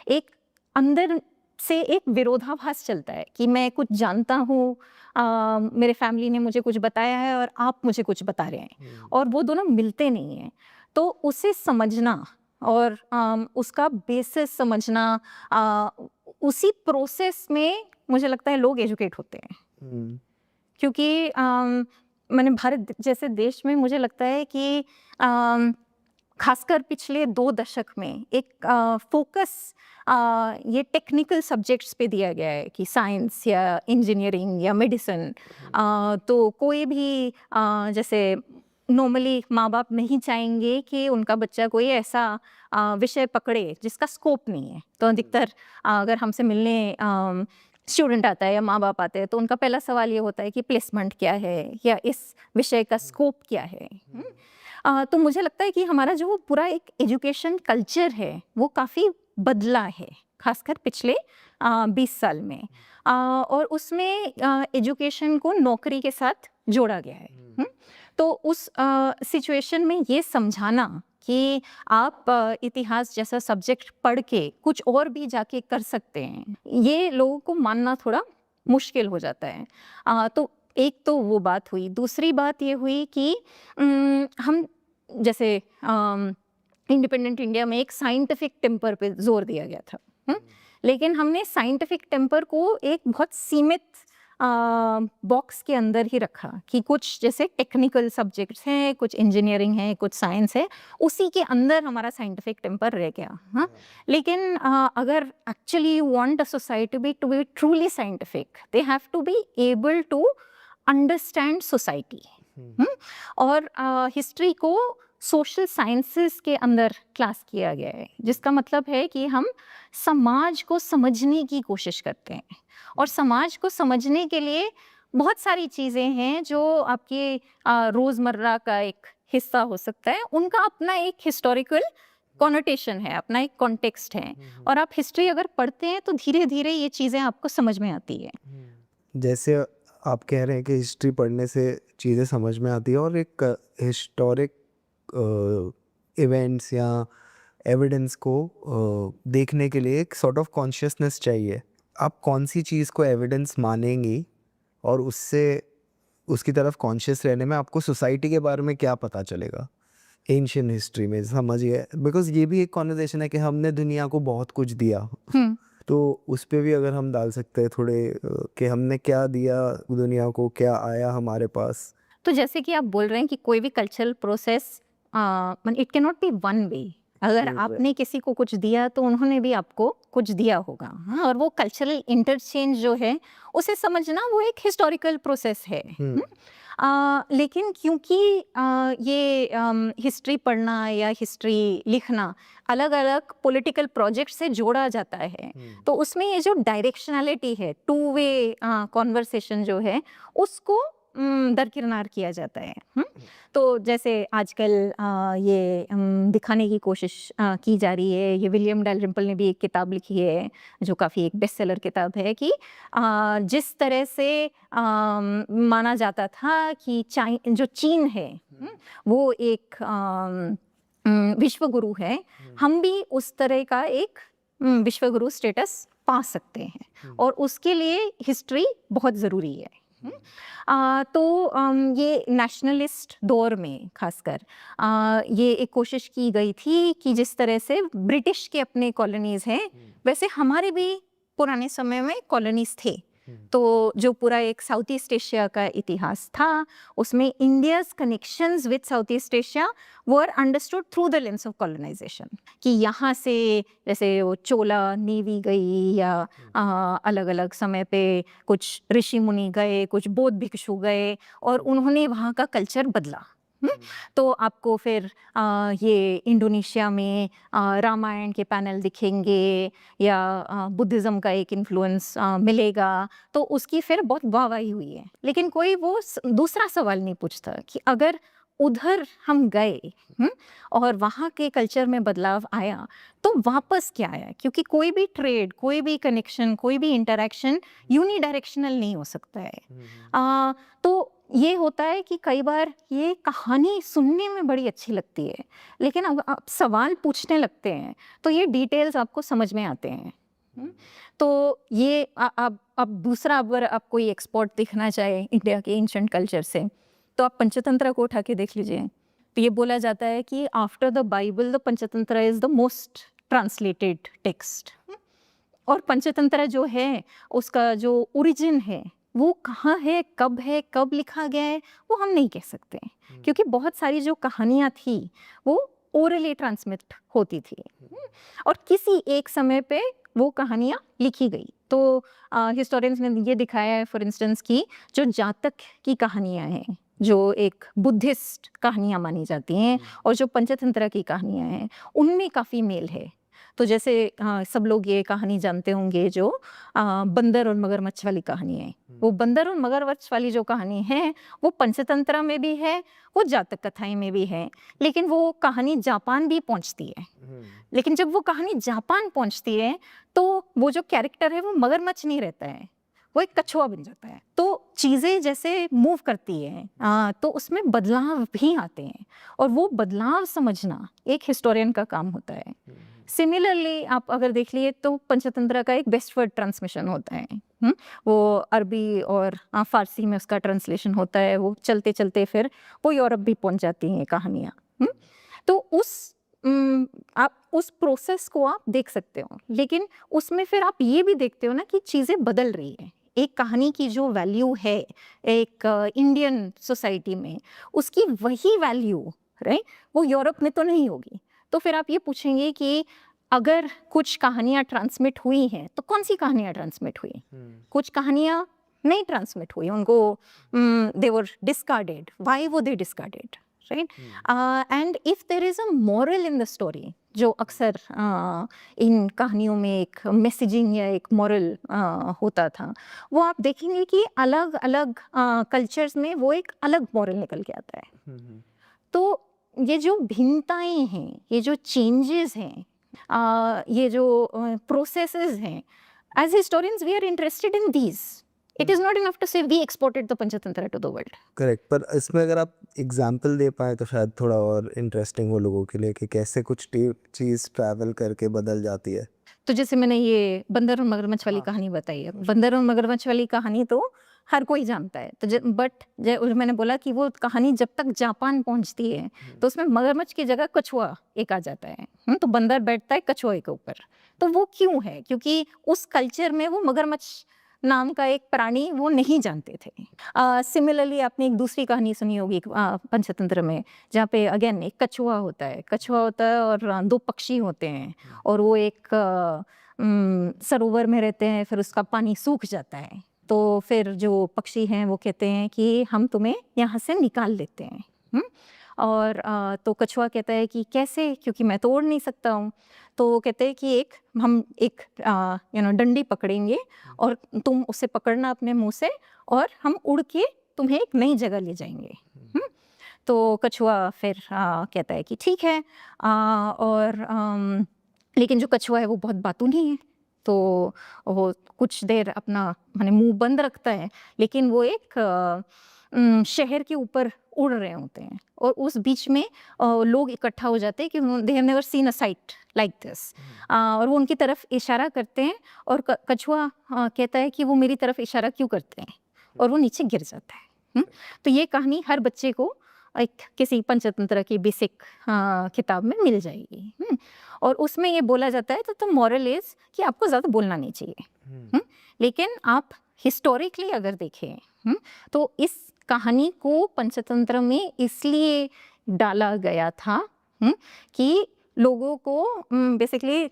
एक अंदर से एक विरोधाभास चलता है कि मैं कुछ जानता हूँ, मेरे फैमिली ने मुझे कुछ बताया है और आप मुझे कुछ बता रहे हैं, और वो दोनों मिलते नहीं हैं। तो उसे समझना और उसका बेसिस समझना, उसी प्रोसेस में मुझे लगता है लोग एजुकेट होते हैं। क्योंकि मैंने भारत जैसे देश में मुझे लगता है कि खासकर पिछले 2 दशक में एक फोकस ये टेक्निकल सब्जेक्ट्स पे दिया गया है कि साइंस या इंजीनियरिंग या मेडिसिन। तो कोई भी जैसे नॉर्मली माँ बाप नहीं चाहेंगे कि उनका बच्चा कोई ऐसा विषय पकड़े जिसका स्कोप नहीं है। तो अधिकतर अगर हमसे मिलने स्टूडेंट आता है या माँ बाप आते हैं तो उनका पहला सवाल ये होता है कि प्लेसमेंट क्या है या इस विषय का स्कोप क्या है। तो मुझे लगता है कि हमारा जो पूरा एक एजुकेशन कल्चर है वो काफ़ी बदला है, खासकर पिछले 20 साल में, और उसमें एजुकेशन को नौकरी के साथ जोड़ा गया है। तो उस सिचुएशन में ये समझाना कि आप इतिहास जैसा सब्जेक्ट पढ़ के कुछ और भी जाके कर सकते हैं, ये लोगों को मानना थोड़ा मुश्किल हो जाता है। तो एक तो वो बात हुई। दूसरी बात ये हुई कि हम जैसे इंडिपेंडेंट इंडिया में एक साइंटिफिक टेम्पर पे जोर दिया गया था, लेकिन हमने साइंटिफिक टेम्पर को एक बहुत सीमित बॉक्स के अंदर ही रखा कि कुछ जैसे टेक्निकल सब्जेक्ट्स हैं, कुछ इंजीनियरिंग है, कुछ साइंस है, उसी के अंदर हमारा साइंटिफिक टेम्पर रह गया। हाँ, लेकिन अगर actually you want a society to be truly scientific, they have to be able to understand society. और हिस्ट्री को सोशल साइंसेस के अंदर क्लास किया गया है, जिसका मतलब है कि हम समाज को समझने की कोशिश करते हैं, और समाज को समझने के लिए बहुत सारी चीज़ें हैं जो आपके रोज़मर्रा का एक हिस्सा हो सकता है, उनका अपना एक हिस्टोरिकल कॉनोटेशन है, अपना एक कॉन्टेक्स्ट है, और आप हिस्ट्री अगर पढ़ते हैं तो धीरे धीरे ये चीज़ें आपको समझ में आती है। जैसे आप कह रहे हैं कि हिस्ट्री पढ़ने से चीज़ें समझ में आती है, और एक हिस्टोरिक इवेंट्स या एविडेंस को देखने के लिए एक सॉर्ट ऑफ कॉन्शियसनेस चाहिए। आप कौन सी चीज़ को एविडेंस मानेंगी और उससे उसकी तरफ कॉन्शियस रहने में आपको सोसाइटी के बारे में क्या पता चलेगा एंशिएंट हिस्ट्री में, समझिए। बिकॉज ये भी एक कॉन्वर्सेशन है कि हमने दुनिया को बहुत कुछ दिया, तो उस पर भी अगर हम डाल सकते हैं थोड़े कि हमने क्या दिया दुनिया को, क्या आया हमारे पास। तो जैसे कि आप बोल रहे हैं कि कोई भी cultural process it can not be one way. अगर आपने किसी को कुछ दिया तो उन्होंने भी आपको कुछ दिया होगा। हाँ, और वो कल्चरल इंटरचेंज जो है उसे समझना वो एक हिस्टोरिकल प्रोसेस है। लेकिन क्योंकि ये हिस्ट्री पढ़ना या हिस्ट्री लिखना अलग अलग पॉलिटिकल प्रोजेक्ट से जोड़ा जाता है, तो उसमें ये जो डायरेक्शनैलिटी है, 2 वे कॉन्वर्सेशन जो है, उसको दरकिनार किया जाता है। तो जैसे आजकल ये दिखाने की कोशिश की जा रही है, ये विलियम डैलरिम्पल ने भी एक किताब लिखी है जो काफ़ी एक बेस्ट सेलर किताब है, कि जिस तरह से माना जाता था कि जो चीन है वो एक विश्व गुरु है, हम भी उस तरह का एक विश्व गुरु स्टेटस पा सकते हैं, और उसके लिए हिस्ट्री बहुत ज़रूरी है। तो ये नेशनलिस्ट दौर में खासकर ये एक कोशिश की गई थी कि जिस तरह से ब्रिटिश के अपने कॉलोनीज़ हैं, वैसे हमारे भी पुराने समय में कॉलोनीज़ थे, तो जो पूरा एक साउथ ईस्ट एशिया का इतिहास था उसमें India's connections with South East Asia were understood through the lens of colonisation, कि यहाँ से जैसे वो चोला नेवी गई या अलग अलग समय पे कुछ ऋषि मुनि गए, कुछ बौद्ध भिक्षु गए और उन्होंने वहाँ का कल्चर बदला। तो आपको फिर ये इंडोनेशिया में रामायण के पैनल दिखेंगे या बुद्धिज़्म का एक इन्फ्लुएंस मिलेगा, तो उसकी फिर बहुत वाहवाही हुई है। लेकिन कोई वो दूसरा सवाल नहीं पूछता कि अगर उधर हम गए और वहाँ के कल्चर में बदलाव आया तो वापस क्या आया, क्योंकि कोई भी ट्रेड, कोई भी कनेक्शन, कोई भी इंटरेक्शन यूनिडायरेक्शनल नहीं हो सकता है। तो ये होता है कि कई बार ये कहानी सुनने में बड़ी अच्छी लगती है, लेकिन अब आप सवाल पूछने लगते हैं तो ये डिटेल्स आपको समझ में आते हैं। तो ये अब दूसरा, अगर आप कोई एक्सपोर्ट देखना चाहे इंडिया के एंशिएंट कल्चर से, तो आप पंचतंत्र को उठा के देख लीजिए। तो ये बोला जाता है कि after the Bible the Panchatantra is the most translated text. और पंचतंत्र जो है उसका जो ओरिजिन है वो कहाँ है, कब लिखा गया है, वो हम नहीं कह सकते, क्योंकि बहुत सारी जो कहानियाँ थी वो ओरली ट्रांसमिट होती थी और किसी एक समय पे वो कहानियाँ लिखी गई। तो हिस्टोरियंस ने ये दिखाया है फॉर इंस्टेंस कि जो जातक की कहानियाँ हैं, जो एक बुद्धिस्ट कहानियाँ मानी जाती हैं, और जो पंचतंत्र की कहानियाँ हैं उनमें काफ़ी मेल है। तो जैसे सब लोग ये कहानी जानते होंगे जो बंदर और मगरमच्छ वाली कहानी है, वो बंदर और मगरमच्छ वाली जो कहानी है वो पंचतंत्र में भी है, वो जातक कथाएं में भी है, लेकिन वो कहानी जापान भी पहुंचती है। लेकिन जब वो कहानी जापान पहुंचती है तो वो जो कैरेक्टर है वो मगरमच्छ नहीं रहता है, वो एक कछुआ बन जाता है। तो चीज़ें जैसे मूव करती है तो उसमें बदलाव भी आते हैं, और वो बदलाव समझना एक हिस्टोरियन का काम होता है। सिमिलरली आप अगर देख लिए तो पंचतंत्र का एक वेस्टवर्ड ट्रांसमिशन होता है। वो अरबी और फारसी में उसका ट्रांसलेशन होता है, वो चलते चलते फिर वो यूरोप भी पहुंच जाती हैं कहानियाँ। तो आप उस प्रोसेस को आप देख सकते हो, लेकिन उसमें फिर आप ये भी देखते हो ना कि चीज़ें बदल रही है। एक कहानी की जो वैल्यू है एक इंडियन सोसाइटी में, उसकी वही वैल्यू राइट वो यूरोप में तो नहीं होगी। तो फिर आप ये पूछेंगे कि अगर कुछ कहानियाँ ट्रांसमिट हुई हैं तो कौन सी कहानियाँ ट्रांसमिट हुई? कुछ कहानियाँ नहीं ट्रांसमिट हुई, उनको दे वर डिस्कार्डेड। व्हाई वो they discarded, right? And if there is a moral in the story, जो अक्सर इन कहानियों में एक मैसेजिंग या एक मॉरल होता था, वो आप देखेंगे कि अलग अलग कल्चर्स में वो एक अलग मॉरल निकल के आता है। तो ये जो भिन्नताएं हैं, ये जो चेंजेस हैं, ये जो प्रोसेसेस हैं, as historians we are interested in these. It is not enough to say we exported the Panchatantra to the world. Correct, पर इसमें अगर आप एग्जाम्पल दे पाए तो शायद थोड़ा और इंटरेस्टिंग हो लोगों के लिए कि कैसे कुछ चीज़ ट्रैवल करके बदल जाती है। तो जैसे मैंने ये बंदर और मगरमच्छ वाली कहानी बताई है, बंदर और मगरमच्छ वाली कहानी तो हर कोई जानता है। तो बट मैंने बोला कि वो कहानी जब तक जापान पहुंचती है तो उसमें मगरमच्छ की जगह कछुआ एक आ जाता है। तो बंदर बैठता है कछुए के ऊपर। तो वो क्यों है? क्योंकि उस कल्चर में वो मगरमच्छ नाम का एक प्राणी वो नहीं जानते थे। सिमिलरली आपने एक दूसरी कहानी सुनी होगी पंचतंत्र में, जहाँ पे अगेन एक कछुआ होता है और दो पक्षी होते हैं, और वो एक सरोवर में रहते हैं, फिर उसका पानी सूख जाता है। तो फिर जो पक्षी हैं वो कहते हैं कि हम तुम्हें यहाँ से निकाल देते हैं। और तो कछुआ कहता है कि कैसे, क्योंकि मैं तो उड़ नहीं सकता हूँ। तो वो कहते हैं कि हम एक डंडी पकड़ेंगे और तुम उसे पकड़ना अपने मुंह से, और हम उड़ के तुम्हें एक नई जगह ले जाएंगे। तो कछुआ फिर कहता है कि ठीक है। लेकिन जो कछुआ है वो बहुत बातूनी है, तो वो कुछ देर अपना माने मुंह बंद रखता है, लेकिन वो एक शहर के ऊपर उड़ रहे होते हैं, और उस बीच में लोग इकट्ठा हो जाते हैं कि they have never seen a site like this, और वो उनकी तरफ इशारा करते हैं, और कछुआ कहता है कि वो मेरी तरफ इशारा क्यों करते हैं, और वो नीचे गिर जाता है। तो ये कहानी हर बच्चे को एक किसी पंचतंत्र की बेसिक किताब में मिल जाएगी। और उसमें ये बोला जाता है तो मॉरल इज कि आपको ज़्यादा बोलना नहीं चाहिए, लेकिन आप हिस्टोरिकली अगर देखें तो इस कहानी को पंचतंत्र में इसलिए डाला गया था कि लोगों को बेसिकली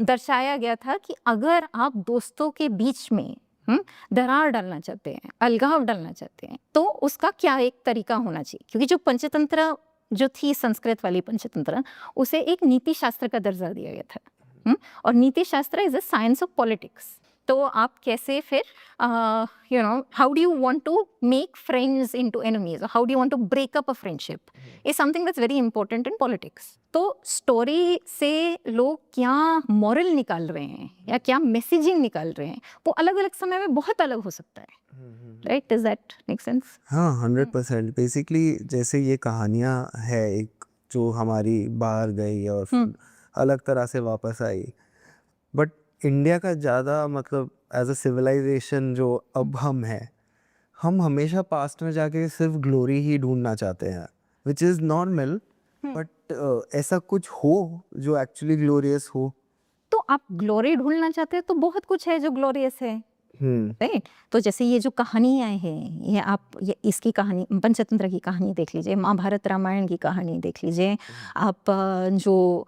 दर्शाया गया था कि अगर आप दोस्तों के बीच में दरार डालना चाहते हैं, अलगाव डालना चाहते हैं, तो उसका क्या एक तरीका होना चाहिए। क्योंकि जो पंचतंत्र जो थी संस्कृत वाली पंचतंत्र, उसे एक नीति शास्त्र का दर्जा दिया गया था। और niti shastra is a science of politics. तो आप कैसे फिर how do you want to make friends into enemies, how do you want to break up a friendship, is something that's very important in politics. तो स्टोरी से लोग क्या moral निकाल रहे हैं या क्या मैसेजिंग निकाल रहे हैं, वो अलग अलग समय में बहुत अलग हो सकता है। Right, does that make sense? हाँ, 100%। बेसिकली जैसे ये कहानियाँ है एक जो हमारी बाहर गई और फिर अलग तरह से वापस आई, बट इंडिया का ज़्यादा मतलब एज अ सिविलाइजेशन जो अब हम हमेशा पास्ट में जाके सिर्फ ग्लोरी ही ढूंढना चाहते हैं, विच इज़ नॉर्मल, बट ऐसा कुछ हो जो एक्चुअली ग्लोरियस हो। तो आप ग्लोरी ढूंढना चाहते हैं तो बहुत कुछ है जो ग्लोरियस है, राइट। तो जैसे ये जो कहानियाँ हैं, ये इसकी कहानी, पंचतंत्र की कहानी देख लीजिए, महाभारत रामायण की कहानी देख लीजिए, आप जो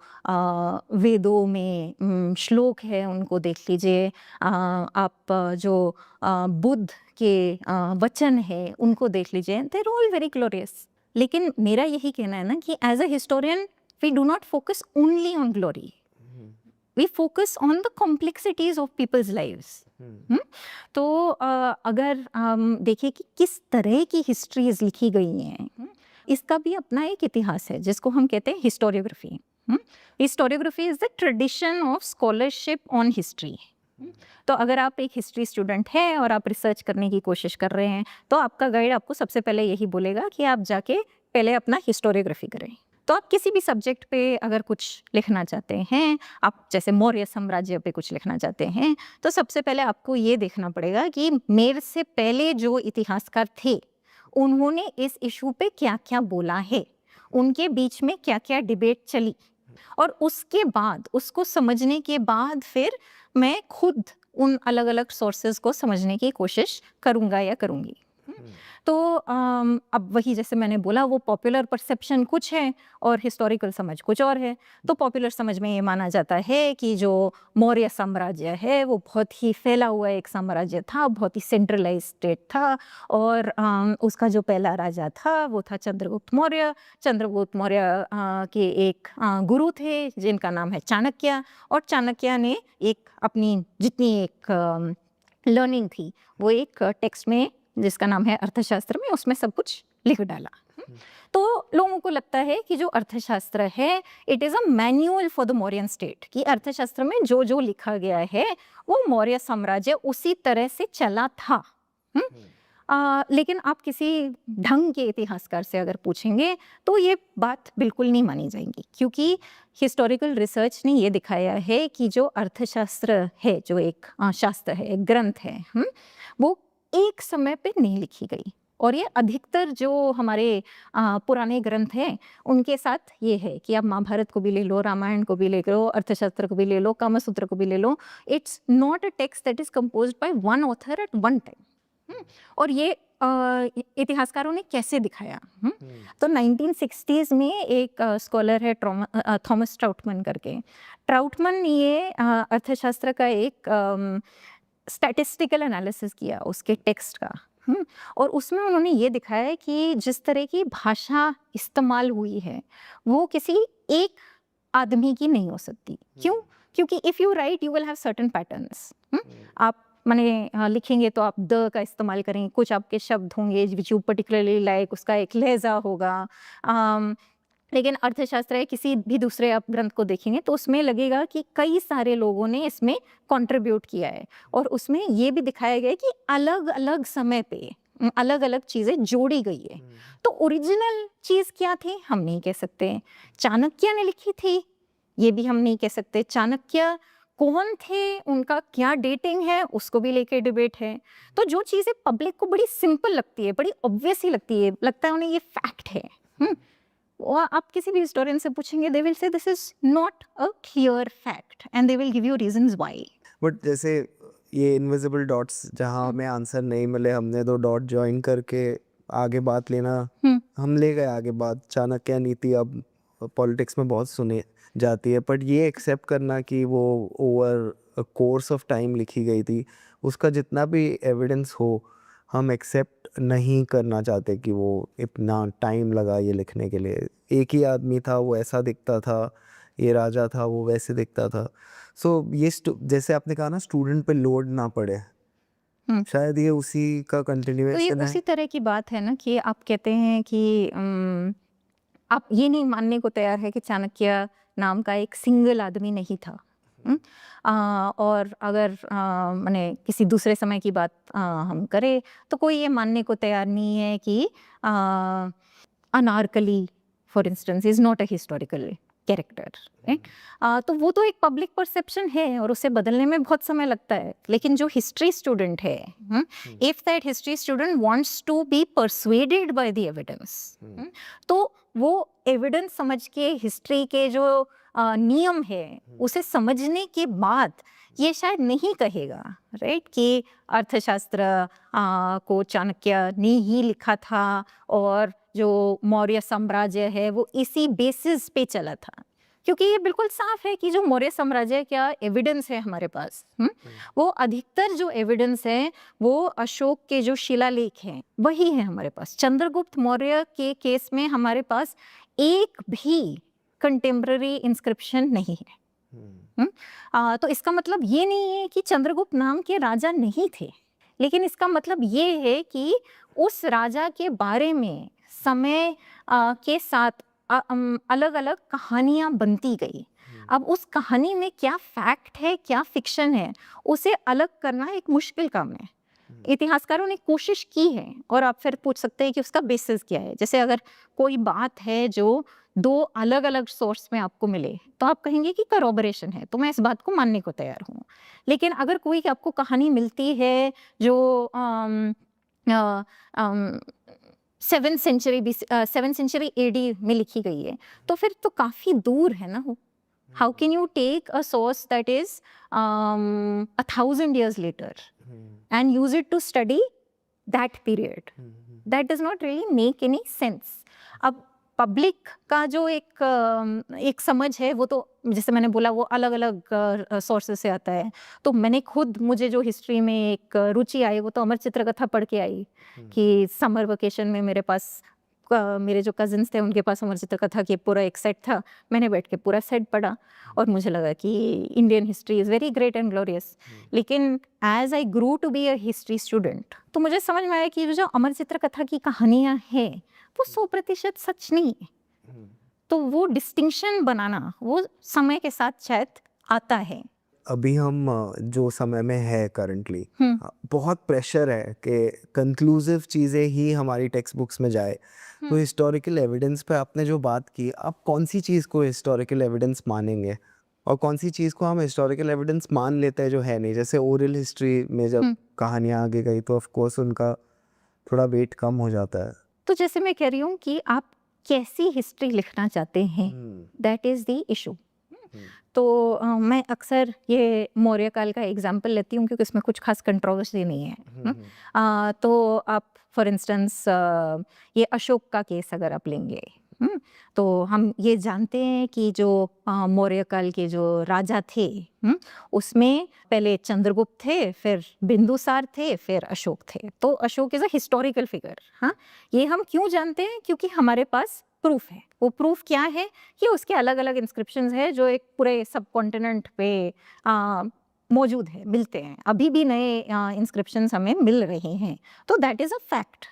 वेदों में श्लोक है उनको देख लीजिए, आप जो बुद्ध के वचन है उनको देख लीजिए, देयर ऑल वेरी ग्लोरियस। लेकिन मेरा यही कहना है ना कि as a historian we do not focus only on glory, we focus on the complexities of people's lives. तो अगर देखें कि किस तरह की हिस्ट्रीज लिखी गई हैं, इसका भी अपना एक इतिहास है जिसको हम कहते हैं historiography. Historiography is the tradition of scholarship on history. तो अगर आप एक हिस्ट्री स्टूडेंट हैं और आप रिसर्च करने की कोशिश कर रहे हैं, तो आपका गाइड आपको सबसे पहले यही बोलेगा कि आप जाके पहले अपना हिस्टोरियोग्राफी करें। तो आप किसी भी सब्जेक्ट पे अगर कुछ लिखना चाहते हैं, आप जैसे मौर्य साम्राज्य पे कुछ लिखना चाहते हैं, तो सबसे पहले आपको ये देखना पड़ेगा कि मेरे से पहले जो इतिहासकार थे उन्होंने इस इशू पे क्या क्या बोला है, उनके बीच में क्या क्या डिबेट चली, और उसके बाद उसको समझने के बाद फिर मैं खुद उन अलग अलग सोर्सेज को समझने की कोशिश करूँगा या करूँगी। तो अब वही जैसे मैंने बोला, वो पॉपुलर परसेप्शन कुछ है और हिस्टोरिकल समझ कुछ और है। तो पॉपुलर समझ में ये माना जाता है कि जो मौर्य साम्राज्य है वो बहुत ही फैला हुआ एक साम्राज्य था, बहुत ही सेंट्रलाइज स्टेट था, और उसका जो पहला राजा था वो था चंद्रगुप्त मौर्य। चंद्रगुप्त मौर्य के एक गुरु थे जिनका नाम है चाणक्य, और चाणक्य ने एक अपनी जितनी एक लर्निंग थी वो एक टेक्स्ट में जिसका नाम है अर्थशास्त्र में, उसमें सब कुछ लिख डाला। तो लोगों को लगता है कि जो अर्थशास्त्र है it is a manual for the Mauryan state, कि अर्थशास्त्र में जो जो लिखा गया है वो मौर्य साम्राज्य उसी तरह से चला था। लेकिन आप किसी ढंग के इतिहासकार से अगर पूछेंगे तो ये बात बिल्कुल नहीं मानी जाएगी, क्योंकि हिस्टोरिकल रिसर्च ने ये दिखाया है कि जो अर्थशास्त्र है, जो एक शास्त्र है, एक ग्रंथ है, वो एक समय पे नहीं लिखी गई। और ये अधिकतर जो हमारे पुराने ग्रंथ हैं उनके साथ ये है कि आप महाभारत को भी ले लो, रामायण को भी ले लो, अर्थशास्त्र को भी ले लो, कामसूत्र को भी ले लो, it's not a text that is composed by one author at one time. और ये इतिहासकारों ने कैसे दिखाया? तो 1960s में एक स्कॉलर है थॉमस ट्राउटमन करके। ट्राउटमन ये अर्थशास्त्र का एक स्टैटिस्टिकल एनालिसिस किया उसके टेक्स्ट का, और उसमें उन्होंने ये दिखाया है कि जिस तरह की भाषा इस्तेमाल हुई है वो किसी एक आदमी की नहीं हो सकती। क्यों? क्योंकि if you right you will have certain patterns. आप माने लिखेंगे तो आप द का इस्तेमाल करेंगे, कुछ आपके शब्द होंगे विच यू पर्टिकुलरली लाइक, उसका एक लहजा होगा। लेकिन अर्थशास्त्र है, किसी भी दूसरे आप ग्रंथ को देखेंगे तो उसमें लगेगा कि कई सारे लोगों ने इसमें कंट्रीब्यूट किया है, और उसमें ये भी दिखाया गया है कि अलग अलग समय पे अलग अलग चीज़ें जोड़ी गई है। तो ओरिजिनल चीज़ क्या थी हम नहीं कह सकते, चाणक्य ने लिखी थी ये भी हम नहीं कह सकते, चाणक्य कौन थे, उनका क्या डेटिंग है, उसको भी लेके डिबेट है। तो जो चीज़ें पब्लिक को बड़ी सिंपल लगती है, बड़ी ऑब्वियस ही लगती है, लगता है उन्हें ये फैक्ट है, आप किसी भी हिस्टोरियन से पूछेंगे they will say this is not a clear fact and they will give you reasons why. But जैसे ये इनविजिबल डॉट्स जहाँ हमें आंसर नहीं मिले, हमने 2 डॉट जॉइन करके आगे बात लेना, हम ले गए आगे बात। चाणक्य नीति अब पॉलिटिक्स में बहुत सुनी जाती है, बट ये एक्सेप्ट करना कि वो ओवर कोर्स ऑफ टाइम लिखी गई थी, उसका जितना भी एविडेंस हो हम एक्सेप्ट नहीं करना चाहते कि वो इतना टाइम लगा ये लिखने के लिए। एक ही आदमी था, वो ऐसा दिखता था, ये राजा था, वो वैसे दिखता था। सो ये जैसे आपने कहा ना, स्टूडेंट पे लोड ना पड़े, शायद ये उसी का तो ये कंटिन्यूएशन है। उसी तरह की बात है ना कि आप कहते हैं कि आप ये नहीं मानने को तैयार है कि चाणक्य नाम का एक सिंगल आदमी नहीं था। और अगर माने किसी दूसरे समय की बात हम करें तो कोई ये मानने को तैयार नहीं है कि Anarkali for instance is not a historical character, right. तो वो तो एक पब्लिक परसेप्शन है और उसे बदलने में बहुत समय लगता है। लेकिन जो हिस्ट्री स्टूडेंट है, if that history student wants to be persuaded by the evidence, तो वो एविडेंस समझ के हिस्ट्री के जो नियम है उसे समझने के बाद ये शायद नहीं कहेगा, राइट, कि अर्थशास्त्र को चाणक्य ने ही लिखा था और जो मौर्य साम्राज्य है वो इसी बेसिस पे चला था। क्योंकि ये बिल्कुल साफ है कि जो मौर्य साम्राज्य का एविडेंस है हमारे पास, वो अधिकतर जो एविडेंस है वो अशोक के जो शिलालेख हैं वही है हमारे पास। चंद्रगुप्त मौर्य के केस में हमारे पास एक भी कंटेम्पररी इंस्क्रिप्शन नहीं है। तो इसका मतलब ये नहीं है कि चंद्रगुप्त नाम के राजा नहीं थे, लेकिन इसका मतलब ये है कि उस राजा के बारे में समय के साथ अलग अलग कहानियां बनती गई। अब उस कहानी में क्या फैक्ट है क्या फिक्शन है उसे अलग करना एक मुश्किल काम है। इतिहासकारों ने कोशिश की है और आप फिर पूछ सकते हैं कि उसका बेसिस क्या है। जैसे अगर कोई बात है जो 2 अलग अलग सोर्स में आपको मिले तो आप कहेंगे कि करॉबरेशन है, तो मैं इस बात को मानने को तैयार हूँ। लेकिन अगर कोई आपको कहानी मिलती है जो 7th सेंचुरी AD में लिखी गई है तो फिर तो काफी दूर है ना वो। How can you take a source that is 1000 years later and use it to study that period? That does not really make any sense. अब पब्लिक का जो एक समझ है वो तो जैसे मैंने बोला वो अलग अलग सोर्सेस से आता है। तो मैंने खुद, मुझे जो हिस्ट्री में एक रुचि आई वो तो अमर चित्रकथा पढ़ के आई कि समर वेकेशन में मेरे पास मेरे जो कजिन्स थे उनके पास अमर चित्रकथा की पूरा एक सेट था। मैंने बैठ के पूरा सेट पढ़ा और मुझे लगा कि Indian history is very great and glorious. लेकिन as I grew to be a history student तो मुझे समझ में आया कि जो अमर चित्रकथा की कहानियाँ हैं वो 100% सच नहीं है। तो वो डिस्टिंक्शन बनाना वो समय के साथ शायद आता है। अभी हम जो समय में है करंटली, बहुत प्रेशर है कि कंक्लूसिव चीज़ें ही हमारी टेक्स्ट बुक्स में जाए। तो हिस्टोरिकल एविडेंस पे आपने जो बात की, आप कौन सी चीज़ को हिस्टोरिकल एविडेंस मानेंगे और कौन सी चीज़ को हम हिस्टोरिकल एविडेंस मान लेते हैं जो है नहीं? जैसे ओरल हिस्ट्री में जब कहानियाँ आगे गई तो ऑफ कोर्स उनका थोड़ा वेट कम हो जाता है। तो जैसे मैं कह रही हूँ कि आप कैसी हिस्ट्री लिखना चाहते हैं, दैट इज़ द इशू। तो मैं अक्सर ये मौर्य काल का एग्जाम्पल लेती हूँ क्योंकि इसमें कुछ खास कंट्रोवर्सी नहीं है। तो आप फॉर इंस्टेंस ये अशोक का केस अगर आप लेंगे, तो हम ये जानते हैं कि जो मौर्य काल के जो राजा थे उसमें पहले चंद्रगुप्त थे, फिर बिंदुसार थे, फिर अशोक थे। तो Ashok is a historical figure. हाँ, ये हम क्यों जानते हैं? क्योंकि हमारे पास प्रूफ है। वो प्रूफ क्या है कि उसके अलग अलग इंस्क्रिप्शंस है जो एक पूरे सब कॉन्टिनेंट पे मौजूद है, मिलते हैं। अभी भी नए इंस्क्रिप्शंस हमें मिल रहे हैं। तो that is a fact.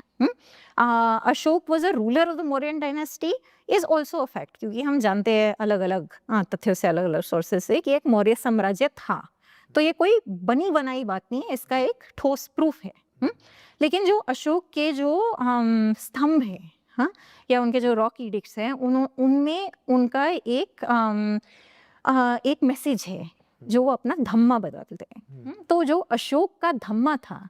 Ashok was a ruler of the Mauryan dynasty is also a fact, क्योंकि हम जानते हैं अलग अलग तथ्यों से, अलग अलग सोर्सेज से कि एक मौर्य साम्राज्य था। तो ये कोई बनी बनाई बात नहीं है, इसका एक ठोस प्रूफ है। लेकिन जो अशोक के जो स्तंभ है, हाँ, या उनके जो रॉक एडिक्ट्स हैं, उनमें उनका एक मैसेज है जो वो अपना धम्मा बताते हैं। तो जो अशोक का धम्मा था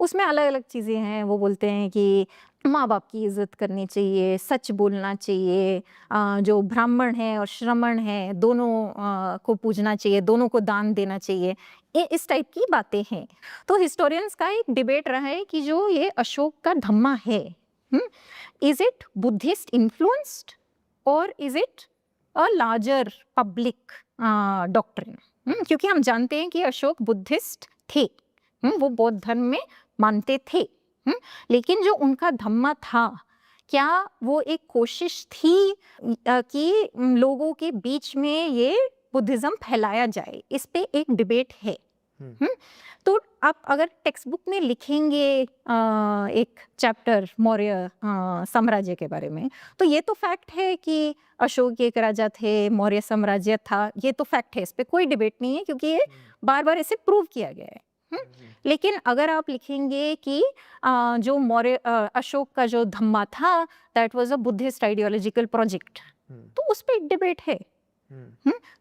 उसमें अलग अलग चीज़ें हैं। वो बोलते हैं कि माँ बाप की इज्जत करनी चाहिए, सच बोलना चाहिए, जो ब्राह्मण है और श्रमण है दोनों को पूजना चाहिए, दोनों को दान देना चाहिए, ये इस टाइप की बातें हैं। तो हिस्टोरियंस का एक डिबेट रहा है कि जो ये अशोक का धम्मा है, इज इट बुद्धिस्ट इन्फ्लुएंस्ड और is it a larger public doctrine? क्योंकि हम जानते हैं कि अशोक बुद्धिस्ट थे, वो बौद्ध धर्म में मानते थे, लेकिन जो उनका धम्मा था, क्या वो एक कोशिश थी कि लोगों के बीच में ये बुद्धिज्म फैलाया जाए? इस पे एक डिबेट है। तो आप अगर टेक्स्ट बुक में लिखेंगे एक चैप्टर मौर्य साम्राज्य के बारे में, तो ये तो फैक्ट है कि अशोक एक राजा थे, मौर्य साम्राज्य था, ये तो फैक्ट है, इस पे कोई डिबेट नहीं है क्योंकि ये बार बार इसे प्रूव किया गया है। लेकिन अगर आप लिखेंगे कि जो मौर्य अशोक का जो धम्मा था that was a Buddhist ideological project, तो उस पे एक डिबेट है।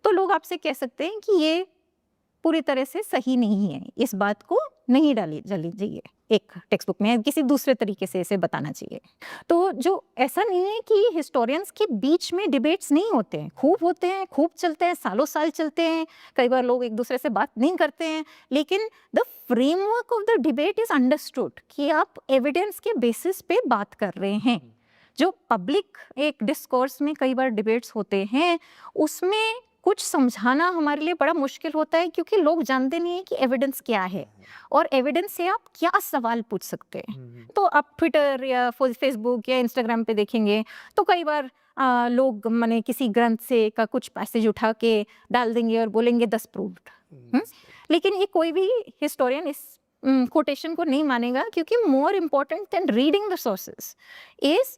तो लोग आपसे कह सकते हैं कि ये पूरी तरह से सही नहीं है, इस बात को नहीं डाली चाहिए एक टेक्स्ट बुक में, किसी दूसरे तरीके से इसे बताना चाहिए। तो जो ऐसा नहीं है कि हिस्टोरियंस के बीच में डिबेट्स नहीं होते हैं, खूब होते हैं, खूब चलते हैं, सालों साल चलते हैं, कई बार लोग एक दूसरे से बात नहीं करते हैं, लेकिन the framework of the debate is understood कि आप एविडेंस के बेसिस पे बात कर रहे हैं। जो पब्लिक एक डिस्कोर्स में कई बार डिबेट्स होते हैं, उसमें कुछ समझाना हमारे लिए बड़ा मुश्किल होता है क्योंकि लोग जानते नहीं है कि एविडेंस क्या है और एविडेंस से आप क्या सवाल पूछ सकते हैं। तो आप ट्विटर या फेसबुक या इंस्टाग्राम पे देखेंगे तो कई बार लोग माने किसी ग्रंथ से का कुछ पैसेज उठा के डाल देंगे और बोलेंगे 10 प्रूव्ड, लेकिन ये कोई भी हिस्टोरियन इस कोटेशन को नहीं मानेगा क्योंकि more important than reading the sources is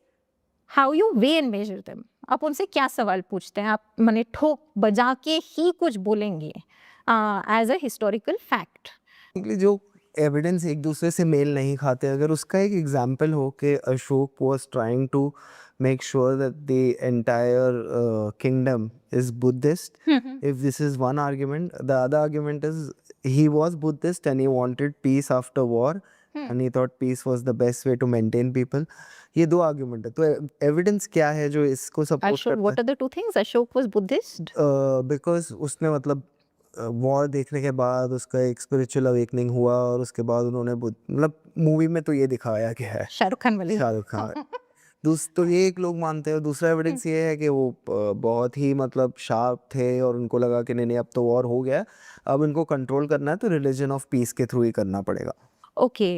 how you weigh and measure them. आप उनसे क्या सवाल पूछते हैं, आप माने ठोक बजा के ही कुछ बोलेंगे एज अ हिस्टोरिकल फैक्ट। जो एविडेंस एक दूसरे से मेल नहीं खाते, अगर उसका एक एग्जाम्पल हो कि Ashoka was trying to make sure that the entire kingdom is Buddhist. If this is one argument, the other argument is he was Buddhist and he wanted peace after war and he thought peace was the best way to maintain people. ये दो argument है, तो evidence क्या है जो इसको support करता है? What are the two things? Ashok was Buddhist? Because उसने मतलब वॉर देखने के बाद उसका एक स्पिरिचुअल अवेकनिंग हुआ और उसके बाद उन्होंने मतलब मूवी में तो ये दिखाया गया है, शाहरुख खान वाली। शाहरुख खान। तो ये एक लोग मानते हैं और दूसरा एविडेंस ये है कि वो बहुत ही मतलब शार्प थे और उनको लगा कि नहीं अब तो वॉर हो गया, अब इनको कंट्रोल करना है तो रिलीजन ऑफ पीस के थ्रू ही करना पड़ेगा। ओके,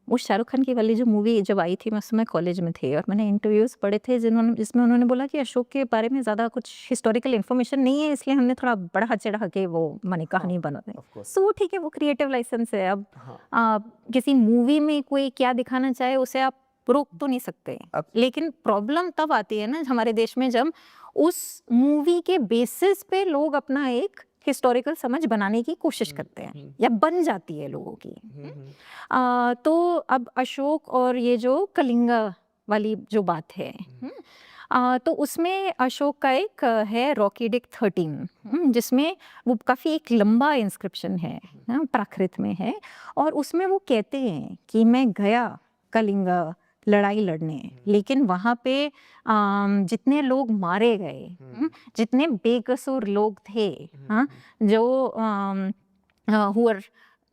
वो शाहरुख खान की वाली जो मूवी जब आई थी मैं उस समय कॉलेज में थे और मैंने इंटरव्यूज पढ़े थे जिसमें उन्होंने बोला कि अशोक के बारे में ज़्यादा कुछ हिस्टोरिकल इन्फॉर्मेशन नहीं है, इसलिए हमने थोड़ा बढ़ा चढ़ा के वो माने कहानी बनाते हैं। सो ठीक है, वो क्रिएटिव लाइसेंस है। अब किसी मूवी में कोई क्या दिखाना चाहे उसे आप रोक तो नहीं सकते, लेकिन प्रॉब्लम तब आती है ना हमारे देश में जब उस मूवी के बेसिस पे लोग अपना एक हिस्टोरिकल समझ बनाने की कोशिश करते हैं या बन जाती है लोगों की। तो अब अशोक और ये जो कलिंगा वाली जो बात है, तो उसमें अशोक का एक है रॉकी डिक 13, जिसमें वो काफ़ी एक लंबा इंस्क्रिप्शन है, प्राकृत में है, और उसमें वो कहते हैं कि मैं गया कलिंगा लड़ाई लड़ने, लेकिन वहाँ पे जितने लोग मारे गए, जितने बेकसूर लोग थे, जो who are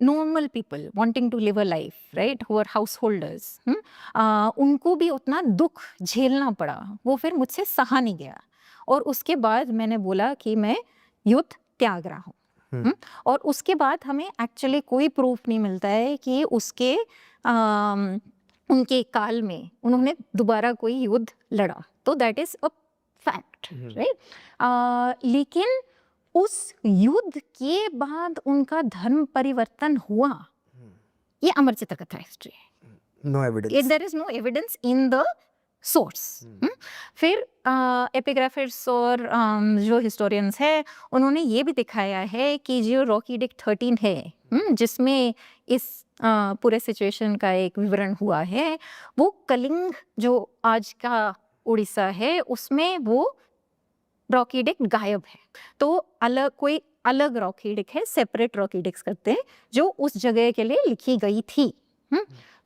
normal people wanting to live a life, right, who are householders, उनको भी उतना दुख झेलना पड़ा, वो फिर मुझसे सहा नहीं गया और उसके बाद मैंने बोला कि मैं युद्ध त्याग रहा हूँ। और उसके बाद हमें एक्चुअली कोई प्रूफ नहीं मिलता है कि उसके उनके काल में उन्होंने दोबारा कोई युद्ध लड़ा, तो that is a fact, right. लेकिन उस युद्ध के बाद उनका धर्म परिवर्तन हुआ, ये अमर चित्र कथा हिस्ट्री है। No evidence, there is no evidence in the source. फिर एपिग्राफर्स और जो हिस्टोरियंस है उन्होंने ये भी दिखाया है कि जो रॉकी डिक 13 है, जिसमें इस पूरे सिचुएशन का एक विवरण हुआ है, वो कलिंग जो आज का उड़ीसा है उसमें वो रॉकी डिक गायब है। तो कोई अलग रॉकी डिक है, सेपरेट रॉकी डिक्स करते हैं जो उस जगह के लिए लिखी गई थी।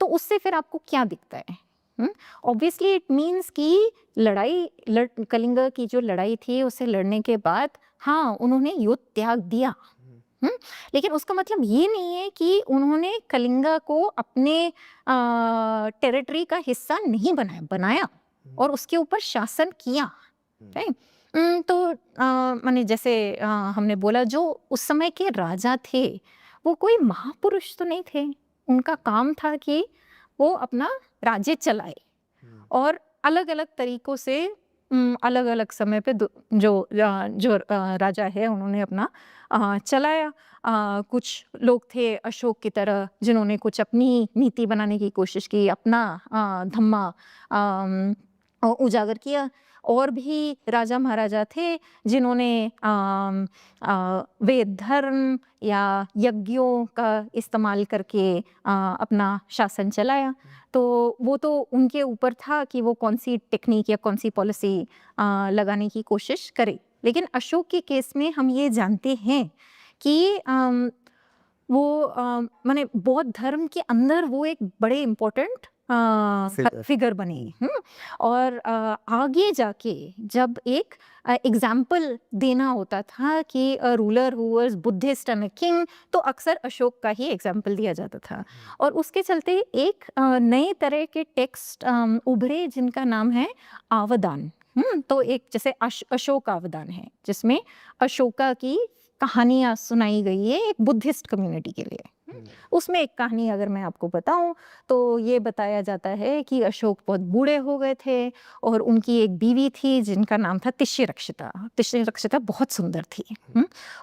तो उससे फिर आपको क्या दिखता है ऑब्वियसली इट मीन्स कि कलिंग की जो लड़ाई थी उसे लड़ने के बाद हाँ उन्होंने युद्ध त्याग दिया। लेकिन उसका मतलब ये नहीं है कि उन्होंने कलिंगा को अपने टेरिटरी का हिस्सा नहीं बनाया और उसके ऊपर शासन किया। राइट। तो माने जैसे हमने बोला जो उस समय के राजा थे वो कोई महापुरुष तो नहीं थे, उनका काम था कि वो अपना राज्य चलाए और अलग अलग तरीकों से अलग अलग समय पे जो राजा है उन्होंने अपना चलाया। कुछ लोग थे अशोक की तरह जिन्होंने कुछ अपनी नीति बनाने की कोशिश की, अपना धम्मा उजागर किया, और भी राजा महाराजा थे जिन्होंने वेद धर्म या यज्ञों का इस्तेमाल करके अपना शासन चलाया। तो वो तो उनके ऊपर था कि वो कौन सी टेक्निक या कौन सी पॉलिसी लगाने की कोशिश करे। लेकिन अशोक के केस में हम ये जानते हैं कि वो माने बौद्ध धर्म के अंदर वो एक बड़े इम्पोर्टेंट फिगर बने। और आगे जाके जब एक एग्जाम्पल देना होता था कि a ruler who was Buddhist and a king, तो अक्सर अशोक का ही एग्जाम्पल दिया जाता था। और उसके चलते एक नए तरह के टेक्स्ट उभरे जिनका नाम है आवदान। तो एक जैसे अशोक आवदान है जिसमें अशोका की कहानियां सुनाई गई है एक बुद्धिस्ट कम्युनिटी के लिए। उसमें एक कहानी अगर मैं आपको बताऊं तो ये बताया जाता है कि अशोक बहुत बूढ़े हो गए थे और उनकी एक बीवी थी जिनका नाम था तिष्यरक्षिता। तिष्यरक्षिता बहुत सुंदर थी।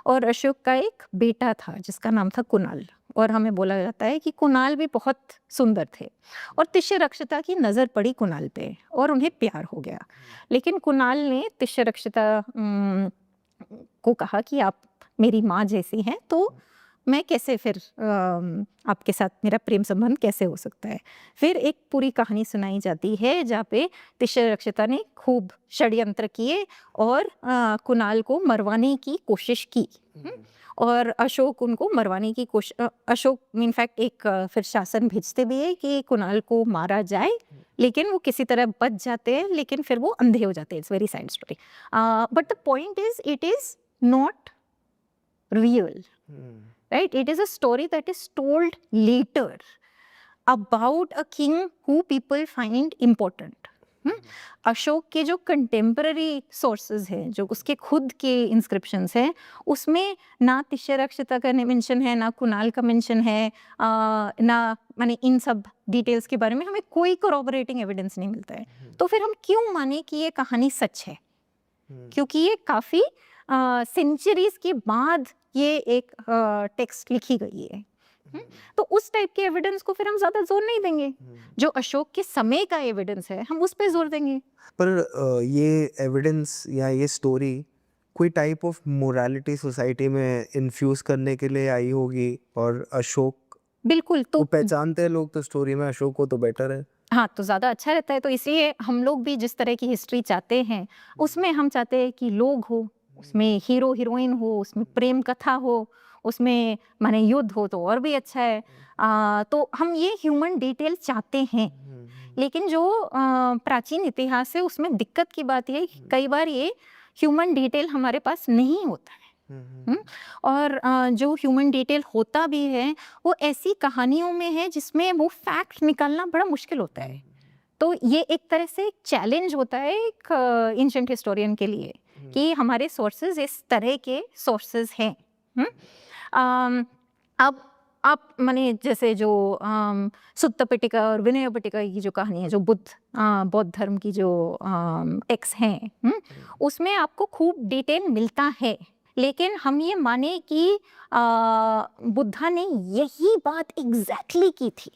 और अशोक का एक बेटा था जिसका नाम था कुणाल, और हमें बोला जाता है कि कुणाल भी बहुत सुंदर थे। और तिष्यरक्षिता की नज़र पड़ी कुणाल पे और उन्हें प्यार हो गया। लेकिन कुणाल ने तिष्यरक्षिता को कहा कि आप मेरी माँ जैसी हैं, तो मैं कैसे फिर आपके साथ मेरा प्रेम संबंध कैसे हो सकता है। फिर एक पूरी कहानी सुनाई जाती है जहाँ पे तिष्यरक्षिता ने खूब षड्यंत्र किए और कुणाल को मरवाने की कोशिश की। और अशोक उनको मरवाने की कोशिश, अशोक इनफैक्ट एक फिर शासन भेजते भी है कि कुणाल को मारा जाए, लेकिन वो किसी तरह बच जाते हैं, लेकिन फिर वो अंधे हो जाते हैं। It's very sad story, but the point is it is not real, right? It is a story that is told later about a king who people find important. Ashok के जो कंटेम्पररी सोर्सेज हैं, जो उसके खुद के इंस्क्रिप्शंस हैं, उसमें ना तिष्यरक्षिता का मेंशन है, ना कुणाल का मेंशन है, ना माने इन सब डिटेल्स के बारे में हमें कोई कोरोबोरेटिंग एविडेंस नहीं मिलता है। तो फिर हम क्यों माने कि ये कहानी सच है? क्योंकि ये काफ़ी सेंचुरीज के बाद ये एक टेक्स्ट लिखी गई है। तो उस टाइप के एविडेंस को फिर हम ज्यादा जोर नहीं देंगे। जो अशोक के समय का एविडेंस है हम उस पे जोर देंगे। पर ये एविडेंस या ये स्टोरी कोई टाइप ऑफ मोरालिटी सोसाइटी में इन्फ्यूज करने के लिए आई होगी, और अशोक बिल्कुल तो पहचानते हैं लोग तो स्टोरी में अशोक को तो बेटर है। हाँ, तो ज़्यादा अच्छा रहता है। तो इसलिए हम लोग भी जिस तरह की हिस्ट्री चाहते हैं उसमें हम चाहते हैं कि लोग हो, उसमें हीरो हीरोइन हो, उसमें प्रेम कथा हो, उसमें माने युद्ध हो तो और भी अच्छा है। तो हम ये ह्यूमन डिटेल चाहते हैं। लेकिन जो प्राचीन इतिहास है उसमें दिक्कत की बात ये कई बार ये ह्यूमन डिटेल हमारे पास नहीं होता है। और जो ह्यूमन डिटेल होता भी है वो ऐसी कहानियों में है जिसमें वो फैक्ट निकालना बड़ा मुश्किल होता है। तो ये एक तरह से चैलेंज होता है एक एंशिएंट हिस्टोरियन के लिए कि हमारे सोर्सेज इस तरह के सोर्सेज हैं। अब आप माने जैसे जो सुत्त पिटिका और विनय पिटिका की जो कहानी है, जो बौद्ध धर्म की जो टेक्स्ट हैं, उसमें आपको खूब डिटेल मिलता है। लेकिन हम ये माने कि बुद्धा ने यही बात एग्जैक्टली की थी,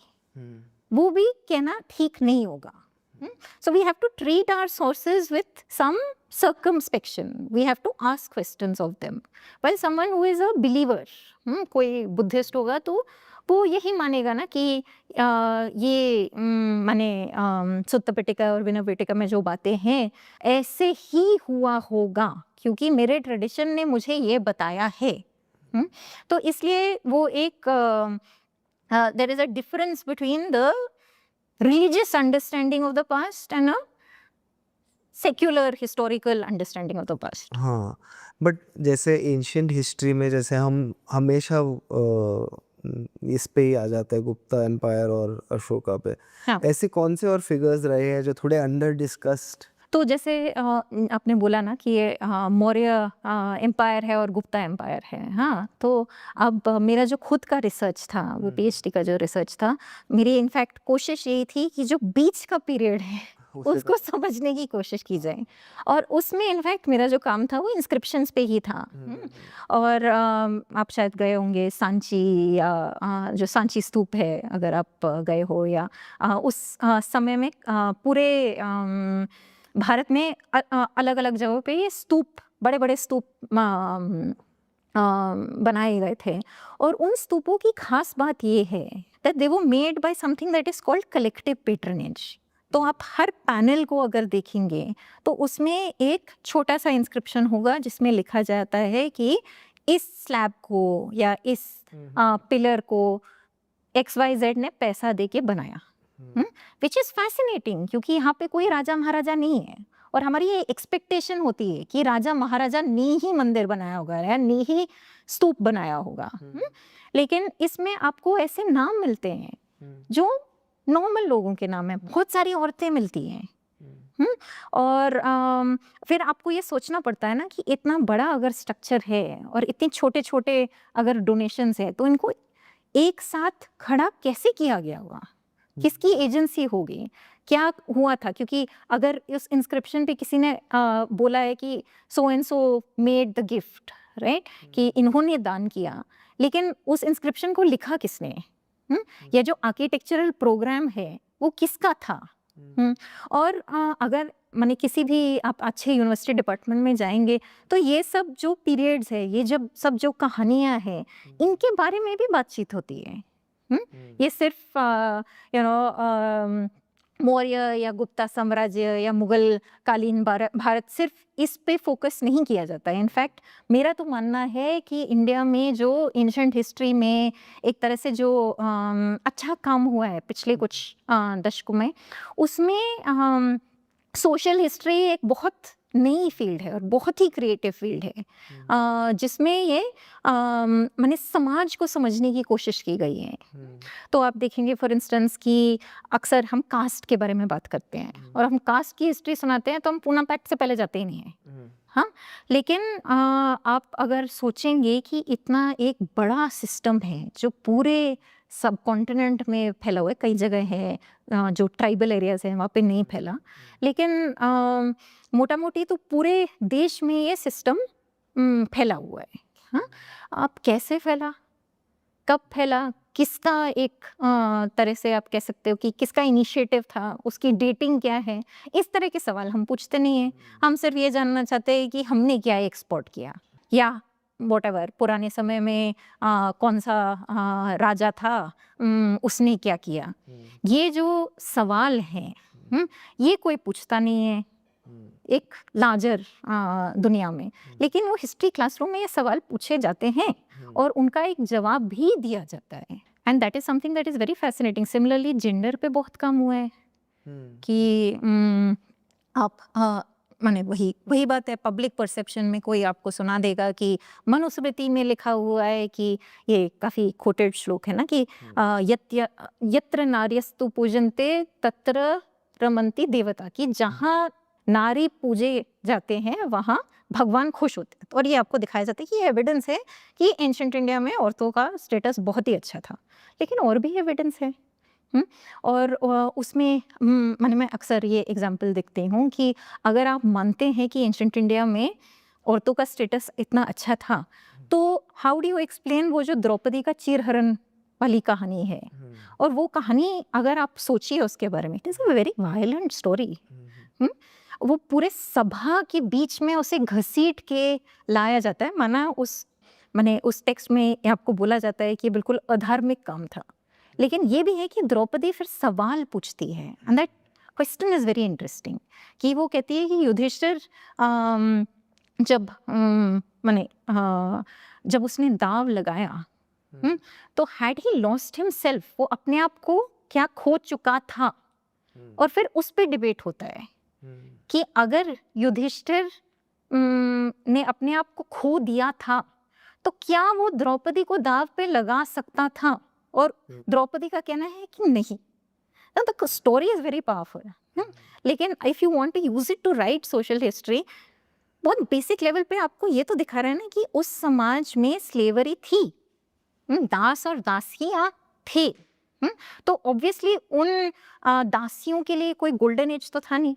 वो भी कहना ठीक नहीं होगा। So we have to treat our sources with some circumspection. We have to ask questions of them. While someone who is a believer, कोई बुद्धिस्ट होगा तो वो यही मानेगा ना कि ये माने सुत्त पिटिका और विनय पिटिका में जो बातें हैं ऐसे ही हुआ होगा क्योंकि मेरे ट्रेडिशन ने मुझे ये बताया है। तो इसलिए वो एक there is a difference between the religious understanding of the past and a secular historical understanding of the past. हाँ, बट जैसे एंशियंट हिस्ट्री में जैसे हम हमेशा इस पे ही आ जाते हैं, गुप्ता एम्पायर और अशोका पे। हाँ। ऐसे कौन से और फिगर्स रहे हैं जो थोड़े अंडर डिस्कस्ड? तो जैसे आपने बोला ना कि ये मौर्य एम्पायर है और गुप्ता एम्पायर है, हाँ, तो अब मेरा जो खुद का रिसर्च था, वो पीएचडी का जो रिसर्च था, मेरी इनफैक्ट कोशिश यही थी कि जो बीच का पीरियड है उसको समझने की कोशिश की जाए, और उसमें इनफैक्ट मेरा जो काम था वो इंस्क्रिप्शंस पे ही था। और आप शायद गए होंगे सांची, या जो सांची स्तूप है, अगर आप गए हो, या उस समय में पूरे भारत में अलग अलग जगहों पे ये स्तूप, बड़े बड़े स्तूप बनाए गए थे, और उन स्तूपों की खास बात ये है that they were made by something that is called collective patronage. तो आप हर पैनल को अगर देखेंगे तो उसमें एक छोटा सा इंस्क्रिप्शन होगा जिसमें लिखा जाता है कि इस स्लैब को या इस पिलर को XYZ ने पैसा दे के बनाया, विच इज़ फैसिनेटिंग, क्योंकि यहाँ पे कोई राजा महाराजा नहीं है, और हमारी ये एक्सपेक्टेशन होती है कि राजा महाराजा ने ही मंदिर बनाया होगा या ने ही स्तूप बनाया होगा। लेकिन इसमें आपको ऐसे नाम मिलते हैं जो नॉर्मल लोगों के नाम है, बहुत सारी औरतें मिलती हैं। और फिर आपको ये सोचना पड़ता है ना कि इतना बड़ा अगर स्ट्रक्चर है और इतने छोटे छोटे अगर डोनेशंस है, तो इनको एक साथ खड़ा कैसे किया गया होगा, किसकी एजेंसी होगी, क्या हुआ था? क्योंकि अगर उस इंस्क्रिप्शन पे किसी ने बोला है कि so and so made the gift, right, कि इन्होंने दान किया, लेकिन उस इंस्क्रिप्शन को लिखा किसने? या जो आर्किटेक्चरल प्रोग्राम है वो किसका था? और अगर माने किसी भी आप अच्छे यूनिवर्सिटी डिपार्टमेंट में जाएंगे तो ये सब जो पीरियड्स है, ये जब सब जो कहानियां हैं, इनके बारे में भी बातचीत होती है। ये सिर्फ मौर्य या गुप्ता साम्राज्य या मुगल कालीन भारत सिर्फ इस पे फोकस नहीं किया जाता है। इनफैक्ट मेरा तो मानना है कि इंडिया में जो एंशिएंट हिस्ट्री में एक तरह से जो अच्छा काम हुआ है पिछले कुछ दशकों में, उसमें सोशल हिस्ट्री एक बहुत नई फील्ड है और बहुत ही क्रिएटिव फील्ड है, जिसमें ये माने समाज को समझने की कोशिश की गई है। तो आप देखेंगे फॉर इंस्टेंस कि अक्सर हम कास्ट के बारे में बात करते हैं और हम कास्ट की हिस्ट्री सुनाते हैं तो हम पूना पैट से पहले जाते ही नहीं हैं, हाँ। लेकिन आप अगर सोचेंगे कि इतना एक बड़ा सिस्टम है जो पूरे सब कॉन्टिनेंट में फैला हुआ है, कई जगह है जो ट्राइबल एरियाज हैं वहाँ पे नहीं फैला, लेकिन मोटा मोटी तो पूरे देश में ये सिस्टम फैला हुआ है, हाँ। आप कैसे फैला, कब फैला, किसका एक तरह से आप कह सकते हो कि किसका इनिशिएटिव था, उसकी डेटिंग क्या है, इस तरह के सवाल हम पूछते नहीं हैं। हम सिर्फ ये जानना चाहते हैं कि हमने क्या एक्सपोर्ट किया, या व्हाटएवर पुराने समय में कौन सा राजा था, उसने क्या किया। ये जो सवाल हैं, ये कोई पूछता नहीं है एक लार्जर दुनिया में, लेकिन वो हिस्ट्री क्लासरूम में ये सवाल पूछे जाते हैं और उनका एक जवाब भी दिया जाता है, and that is something that is very fascinating. Similarly gender पे बहुत कम हुआ है कि आप माने वही बात है, पब्लिक परसेप्शन में कोई आपको सुना देगा कि मनुस्मृति में लिखा हुआ है कि ये काफ़ी कोटेड श्लोक है ना कि यत्र नार्यस्तु पूजन्ते तत्र रमन्ति देवता, कि जहाँ नारी पूजे जाते हैं वहाँ भगवान खुश होते हैं। और ये आपको दिखाया जाता है कि ये एविडेंस है कि एंशिएंट इंडिया में औरतों का स्टेटस बहुत ही अच्छा था, लेकिन और भी एविडेंस है। और उसमें मैंने मैं अक्सर ये एग्जाम्पल देखती हूँ कि अगर आप मानते हैं कि एंशिएंट इंडिया में औरतों का स्टेटस इतना अच्छा था, तो हाउ डू यू एक्सप्लेन वो जो द्रौपदी का चीरहरण वाली कहानी है, और वो कहानी अगर आप सोचिए उसके बारे में, it is a very violent story. वो पूरे सभा के बीच में उसे घसीट के लाया जाता है, माने उस टेक्स्ट में आपको बोला जाता है कि बिल्कुल अधार्मिक काम था, लेकिन ये भी है कि द्रौपदी फिर सवाल पूछती है, and that question is very interesting, कि वो कहती है कि युधिष्ठिर जब माने जब उसने दाव लगाया, तो हैड ही लॉस्ट हिमसेल्फ, वो अपने आप को क्या खो चुका था, और फिर उस पे डिबेट होता है कि अगर युधिष्ठिर ने अपने आप को खो दिया था तो क्या वो द्रौपदी को दाव पे लगा सकता था, और द्रौपदी का कहना है कि नहीं। The story is very powerful, लेकिन if you want to use it to write social history, बहुत बेसिक लेवल पे आपको ये तो दिखा रहा है ना कि उस समाज में स्लेवरी थी, दास और दासियां थे। तो ऑब्वियसली उन दासियों के लिए कोई गोल्डन एज तो था नहीं।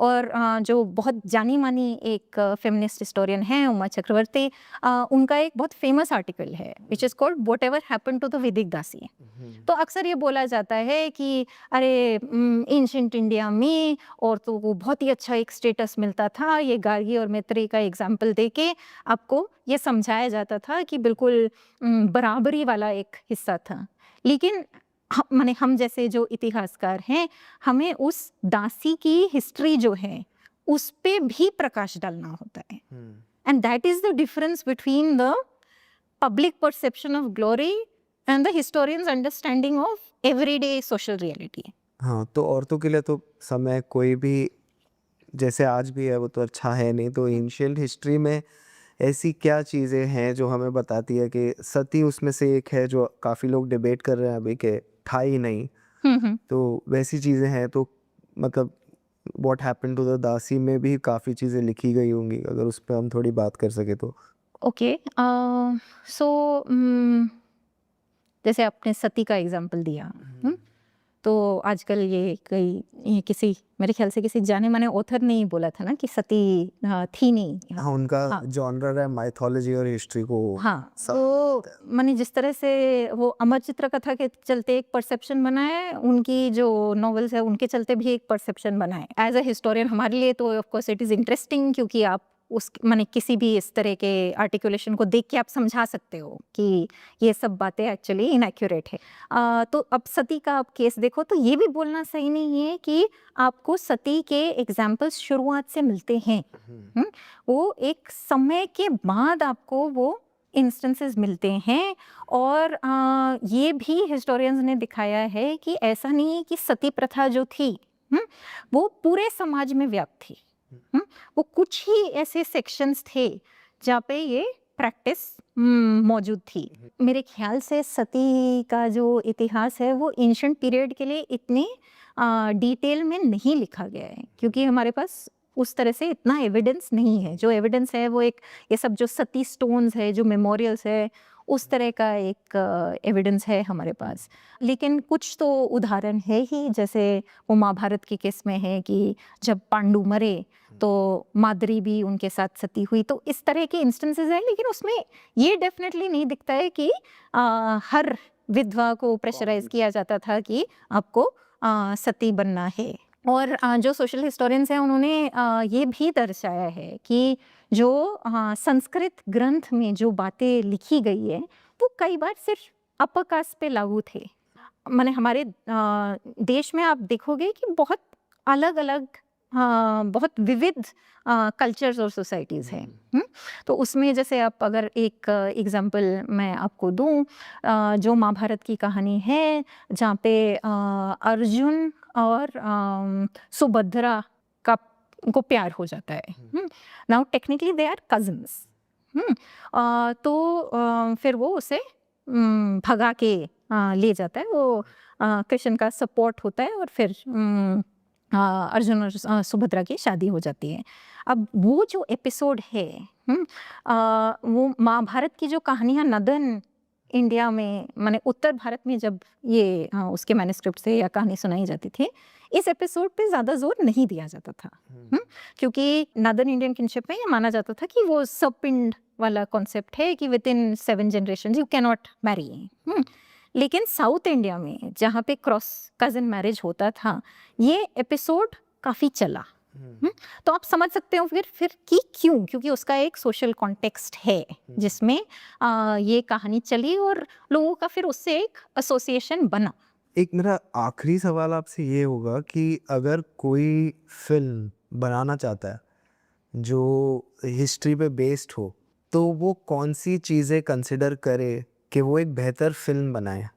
और जो बहुत जानी मानी एक फेमिनिस्ट हिस्टोरियन है उमा चक्रवर्ती, उनका एक बहुत फेमस आर्टिकल है which is called whatever happened to the Vedic dasi. तो अक्सर ये बोला जाता है कि अरे एंशिएंट इंडिया में और तो वो बहुत ही अच्छा एक स्टेटस मिलता था, ये गार्गी और मैत्री का एग्जाम्पल देके आपको ये समझाया जाता था कि बिल्कुल बराबरी वाला एक हिस्सा था। लेकिन माने हम जैसे जो इतिहासकार हैं, हमें उस दासी की हिस्ट्री जो है उस पे भी प्रकाश डालना होता है, and that is the difference between the public perception of glory and the historians understanding of everyday social reality. हाँ, तो औरतों के लिए तो समय कोई भी जैसे आज भी है वो तो अच्छा है नहीं, तो एंशिएंट हिस्ट्री में ऐसी क्या चीज़ें हैं जो हमें बताती है कि सती उसमें से एक है जो काफ़ी लोग डिबेट कर रहे हैं अभी कि था ही नहीं, तो वैसी चीज़ें हैं। तो मतलब व्हाट हैपेंड टू द दासी में भी काफ़ी चीज़ें लिखी गई होंगी, अगर उस पर हम थोड़ी बात कर सके तो। ओके, सो जैसे आपने सती का एग्जाम्पल दिया, तो आजकल ये किसी मेरे ख्याल से किसी जाने माने ऑथर ने ही बोला था ना कि सती थी नहीं। हाँ, उनका हाँ। जॉनर है माइथोलॉजी और हिस्ट्री को। हाँ, तो माने जिस तरह से वो अमर चित्र कथा के चलते एक परसेप्शन बना है, उनकी जो नॉवेल्स है उनके चलते भी एक परसेप्शन बना है। एज अ हिस्टोरियन हमारे लिए तो of course it is interesting, क्योंकि आप उस माने किसी भी इस तरह के आर्टिकुलेशन को देख के आप समझा सकते हो कि ये सब बातें एक्चुअली इनएक्यूरेट है। तो अब सती का आप केस देखो तो ये भी बोलना सही नहीं है कि आपको सती के एग्जाम्पल्स शुरुआत से मिलते हैं। वो एक समय के बाद आपको वो इंस्टेंसेस मिलते हैं, और ये भी हिस्टोरियंस ने दिखाया है कि ऐसा नहीं है कि सती प्रथा जो थी वो पूरे समाज में व्याप्त थी। वो कुछ ही ऐसे सेक्शंस थे जहाँ पे ये प्रैक्टिस मौजूद थी। मेरे ख्याल से सती का जो इतिहास है वो एंशिएंट पीरियड के लिए इतने डिटेल में नहीं लिखा गया है, क्योंकि हमारे पास उस तरह से इतना एविडेंस नहीं है। जो एविडेंस है वो एक ये सब जो सती स्टोन्स है, जो मेमोरियल्स है, उस तरह का एक एविडेंस है हमारे पास। लेकिन कुछ तो उदाहरण है ही, जैसे वो महाभारत के केस में है कि जब पांडु मरे तो माद्री भी उनके साथ सती हुई। तो इस तरह के इंस्टेंसेस हैं, लेकिन उसमें ये डेफिनेटली नहीं दिखता है कि हर विधवा को प्रेशराइज किया जाता था कि आपको सती बनना है। और जो सोशल हिस्टोरियंस हैं उन्होंने ये भी दर्शाया है कि जो संस्कृत ग्रंथ में जो बातें लिखी गई है वो कई बार सिर्फ अपर कास्ट पे लागू थे। माने हमारे देश में आप देखोगे कि बहुत अलग अलग बहुत विविध कल्चर्स और सोसाइटीज़ हैं। तो उसमें जैसे आप अगर एक एग्जांपल मैं आपको दूं, जो महाभारत की कहानी है जहाँ पे अर्जुन और सुभद्रा को प्यार हो जाता है। Now technically they are cousins. तो फिर वो उसे भगा के ले जाता है, वो कृष्ण का सपोर्ट होता है, और फिर अर्जुन और सुभद्रा की शादी हो जाती है। अब वो जो एपिसोड है वो महाभारत की जो कहानियाँ नदन इंडिया में माने उत्तर भारत में जब ये उसके मैन्युस्क्रिप्ट से या कहानी सुनाई जाती थी, इस एपिसोड पे ज़्यादा जोर नहीं दिया जाता था। क्योंकि नदन इंडियन किनशिप में ये माना जाता था कि वो सपिंड वाला कॉन्सेप्ट है कि with in 7 generation you can not marry. लेकिन साउथ इंडिया में जहाँ पे क्रॉस कज़न मैरिज होता था, ये एपिसोड काफ़ी चला। तो आप समझ सकते हो फिर कि क्यों, क्योंकि उसका एक सोशल कॉन्टेक्स्ट है जिसमें ये कहानी चली और लोगों का फिर उससे एक एसोसिएशन बना। एक मेरा आखिरी सवाल आपसे ये होगा कि अगर कोई फिल्म बनाना चाहता है जो हिस्ट्री पे बेस्ड हो, तो वो कौन सी चीज़ें कंसिडर करे कि वो एक बेहतर फिल्म बनाए,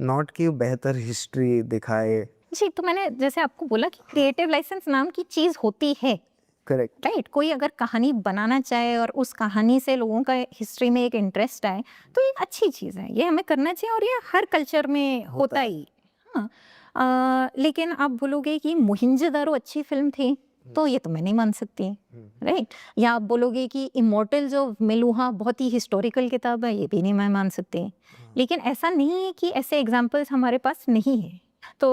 नॉट कि बेहतर हिस्ट्री दिखाए जी, तो मैंने जैसे आपको बोला कि क्रिएटिव लाइसेंस नाम की चीज़ होती है, करेक्ट। राइट? कोई अगर कहानी बनाना चाहे और उस कहानी से लोगों का हिस्ट्री में एक इंटरेस्ट आए, तो ये अच्छी चीज़ है, ये हमें करना चाहिए और ये हर कल्चर में होता ही। हाँ, लेकिन आप बोलोगे कि मोहिंजोदारो अच्छी फ़िल्म थी, तो ये तो मैं नहीं मान सकती, राइट? या आप बोलोगे कि इमॉर्टल्स ऑफ मेलुहा बहुत ही हिस्टोरिकल किताब है, ये भी नहीं मैं मान सकती। लेकिन ऐसा नहीं है कि ऐसे एग्ज़ाम्पल्स हमारे पास नहीं है। तो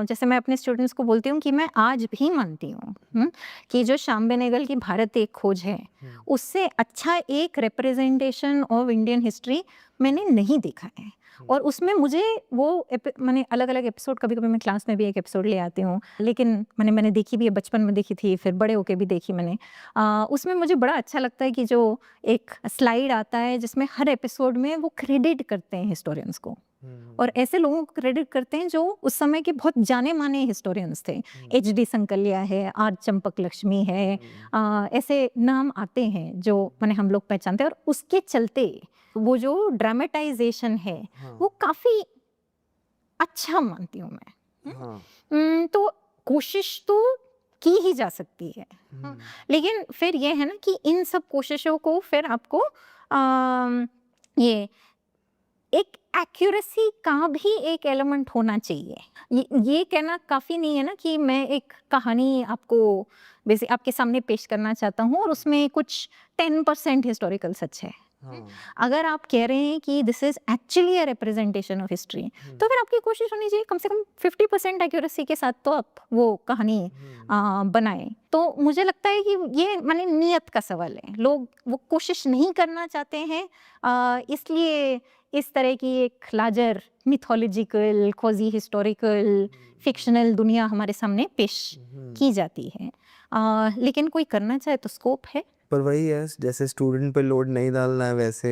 जैसे मैं अपने स्टूडेंट्स को बोलती हूँ कि मैं आज भी मानती हूँ कि जो श्याम बेनेगल की भारत एक खोज है, उससे अच्छा एक रिप्रेजेंटेशन ऑफ इंडियन हिस्ट्री मैंने नहीं देखा है। और उसमें मुझे वो मैंने अलग-अलग एपिसोड, कभी-कभी मैं क्लास में भी एक एपिसोड ले आती हूँ, लेकिन मैंने देखी भी है, बचपन में देखी थी, फिर बड़े होके भी देखी मैंने। उसमें मुझे बड़ा अच्छा लगता है कि जो एक स्लाइड आता है जिसमें हर एपिसोड में वो क्रेडिट करते हैं हिस्टोरियंस को, और ऐसे लोगों को क्रेडिट करते हैं जो उस समय के बहुत जाने-माने हिस्टोरियंस थे। एच.डी. संकलिया है, आर. चंपक लक्ष्मी है, ऐसे नाम आते हैं जो माने हम लोग पहचानते हैं, और उसके चलते वो जो ड्रामेटाइजेशन है वो काफ़ी अच्छा मानती हूँ मैं। तो कोशिश तो की ही जा सकती है। लेकिन फिर ये है ना कि इन सब कोशिशों को फिर आपको ये एक एक्यूरेसी का भी एक एलिमेंट होना चाहिए। ये कहना काफ़ी नहीं है ना कि मैं एक कहानी आपको आपके सामने पेश करना चाहता हूँ और उसमें कुछ 10% हिस्टोरिकल सच है। अगर आप कह रहे हैं कि this is actually a representation of history, तो फिर आपकी कोशिश होनी चाहिए कम से कम 50% एक्यूरेसी के साथ तो आप वो कहानी बनाएं। तो मुझे लगता है कि ये माने नियत का सवाल है, लोग वो कोशिश नहीं करना चाहते हैं, इसलिए इस तरह की एक larger mythological, quasi historical, fictional दुनिया हमारे सामने पेश की जाती है। लेकिन कोई करना चाहे तो स्कोप है। पर वही है, जैसे स्टूडेंट पे लोड नहीं डालना है वैसे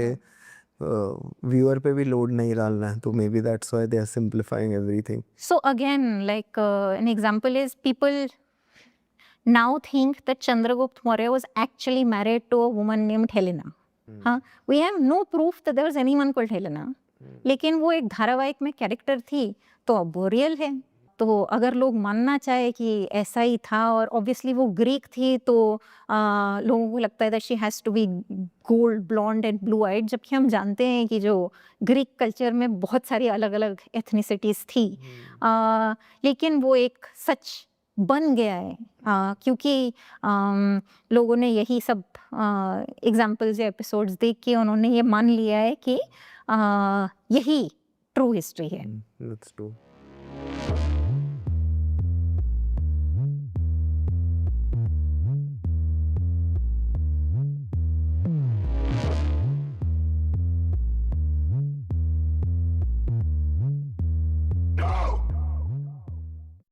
व्यूअर पे भी लोड नहीं डालना है, तो maybe that's why they are simplifying everything. So again, like an example is people now think that Chandragupta Maurya was actually married to a woman named Helena. हाँ, we have no proof that there was anyone called Helena. लेकिन वो एक धारावाहिक में character थी, तो अब वो रियल है। तो अगर लोग मानना चाहे कि ऐसा ही था, और ऑब्वियसली वो ग्रीक थी, तो लोगों को लगता है that she has to be gold blonde and blue eyed, जबकि हम जानते हैं कि जो ग्रीक कल्चर में बहुत सारी अलग अलग एथनिसिटीज़ थी। लेकिन वो एक सच बन गया है, क्योंकि लोगों ने यही सब एग्जाम्पल्स या एपिसोड्स देख के उन्होंने ये मान लिया है कि यही ट्रू हिस्ट्री है। That's true.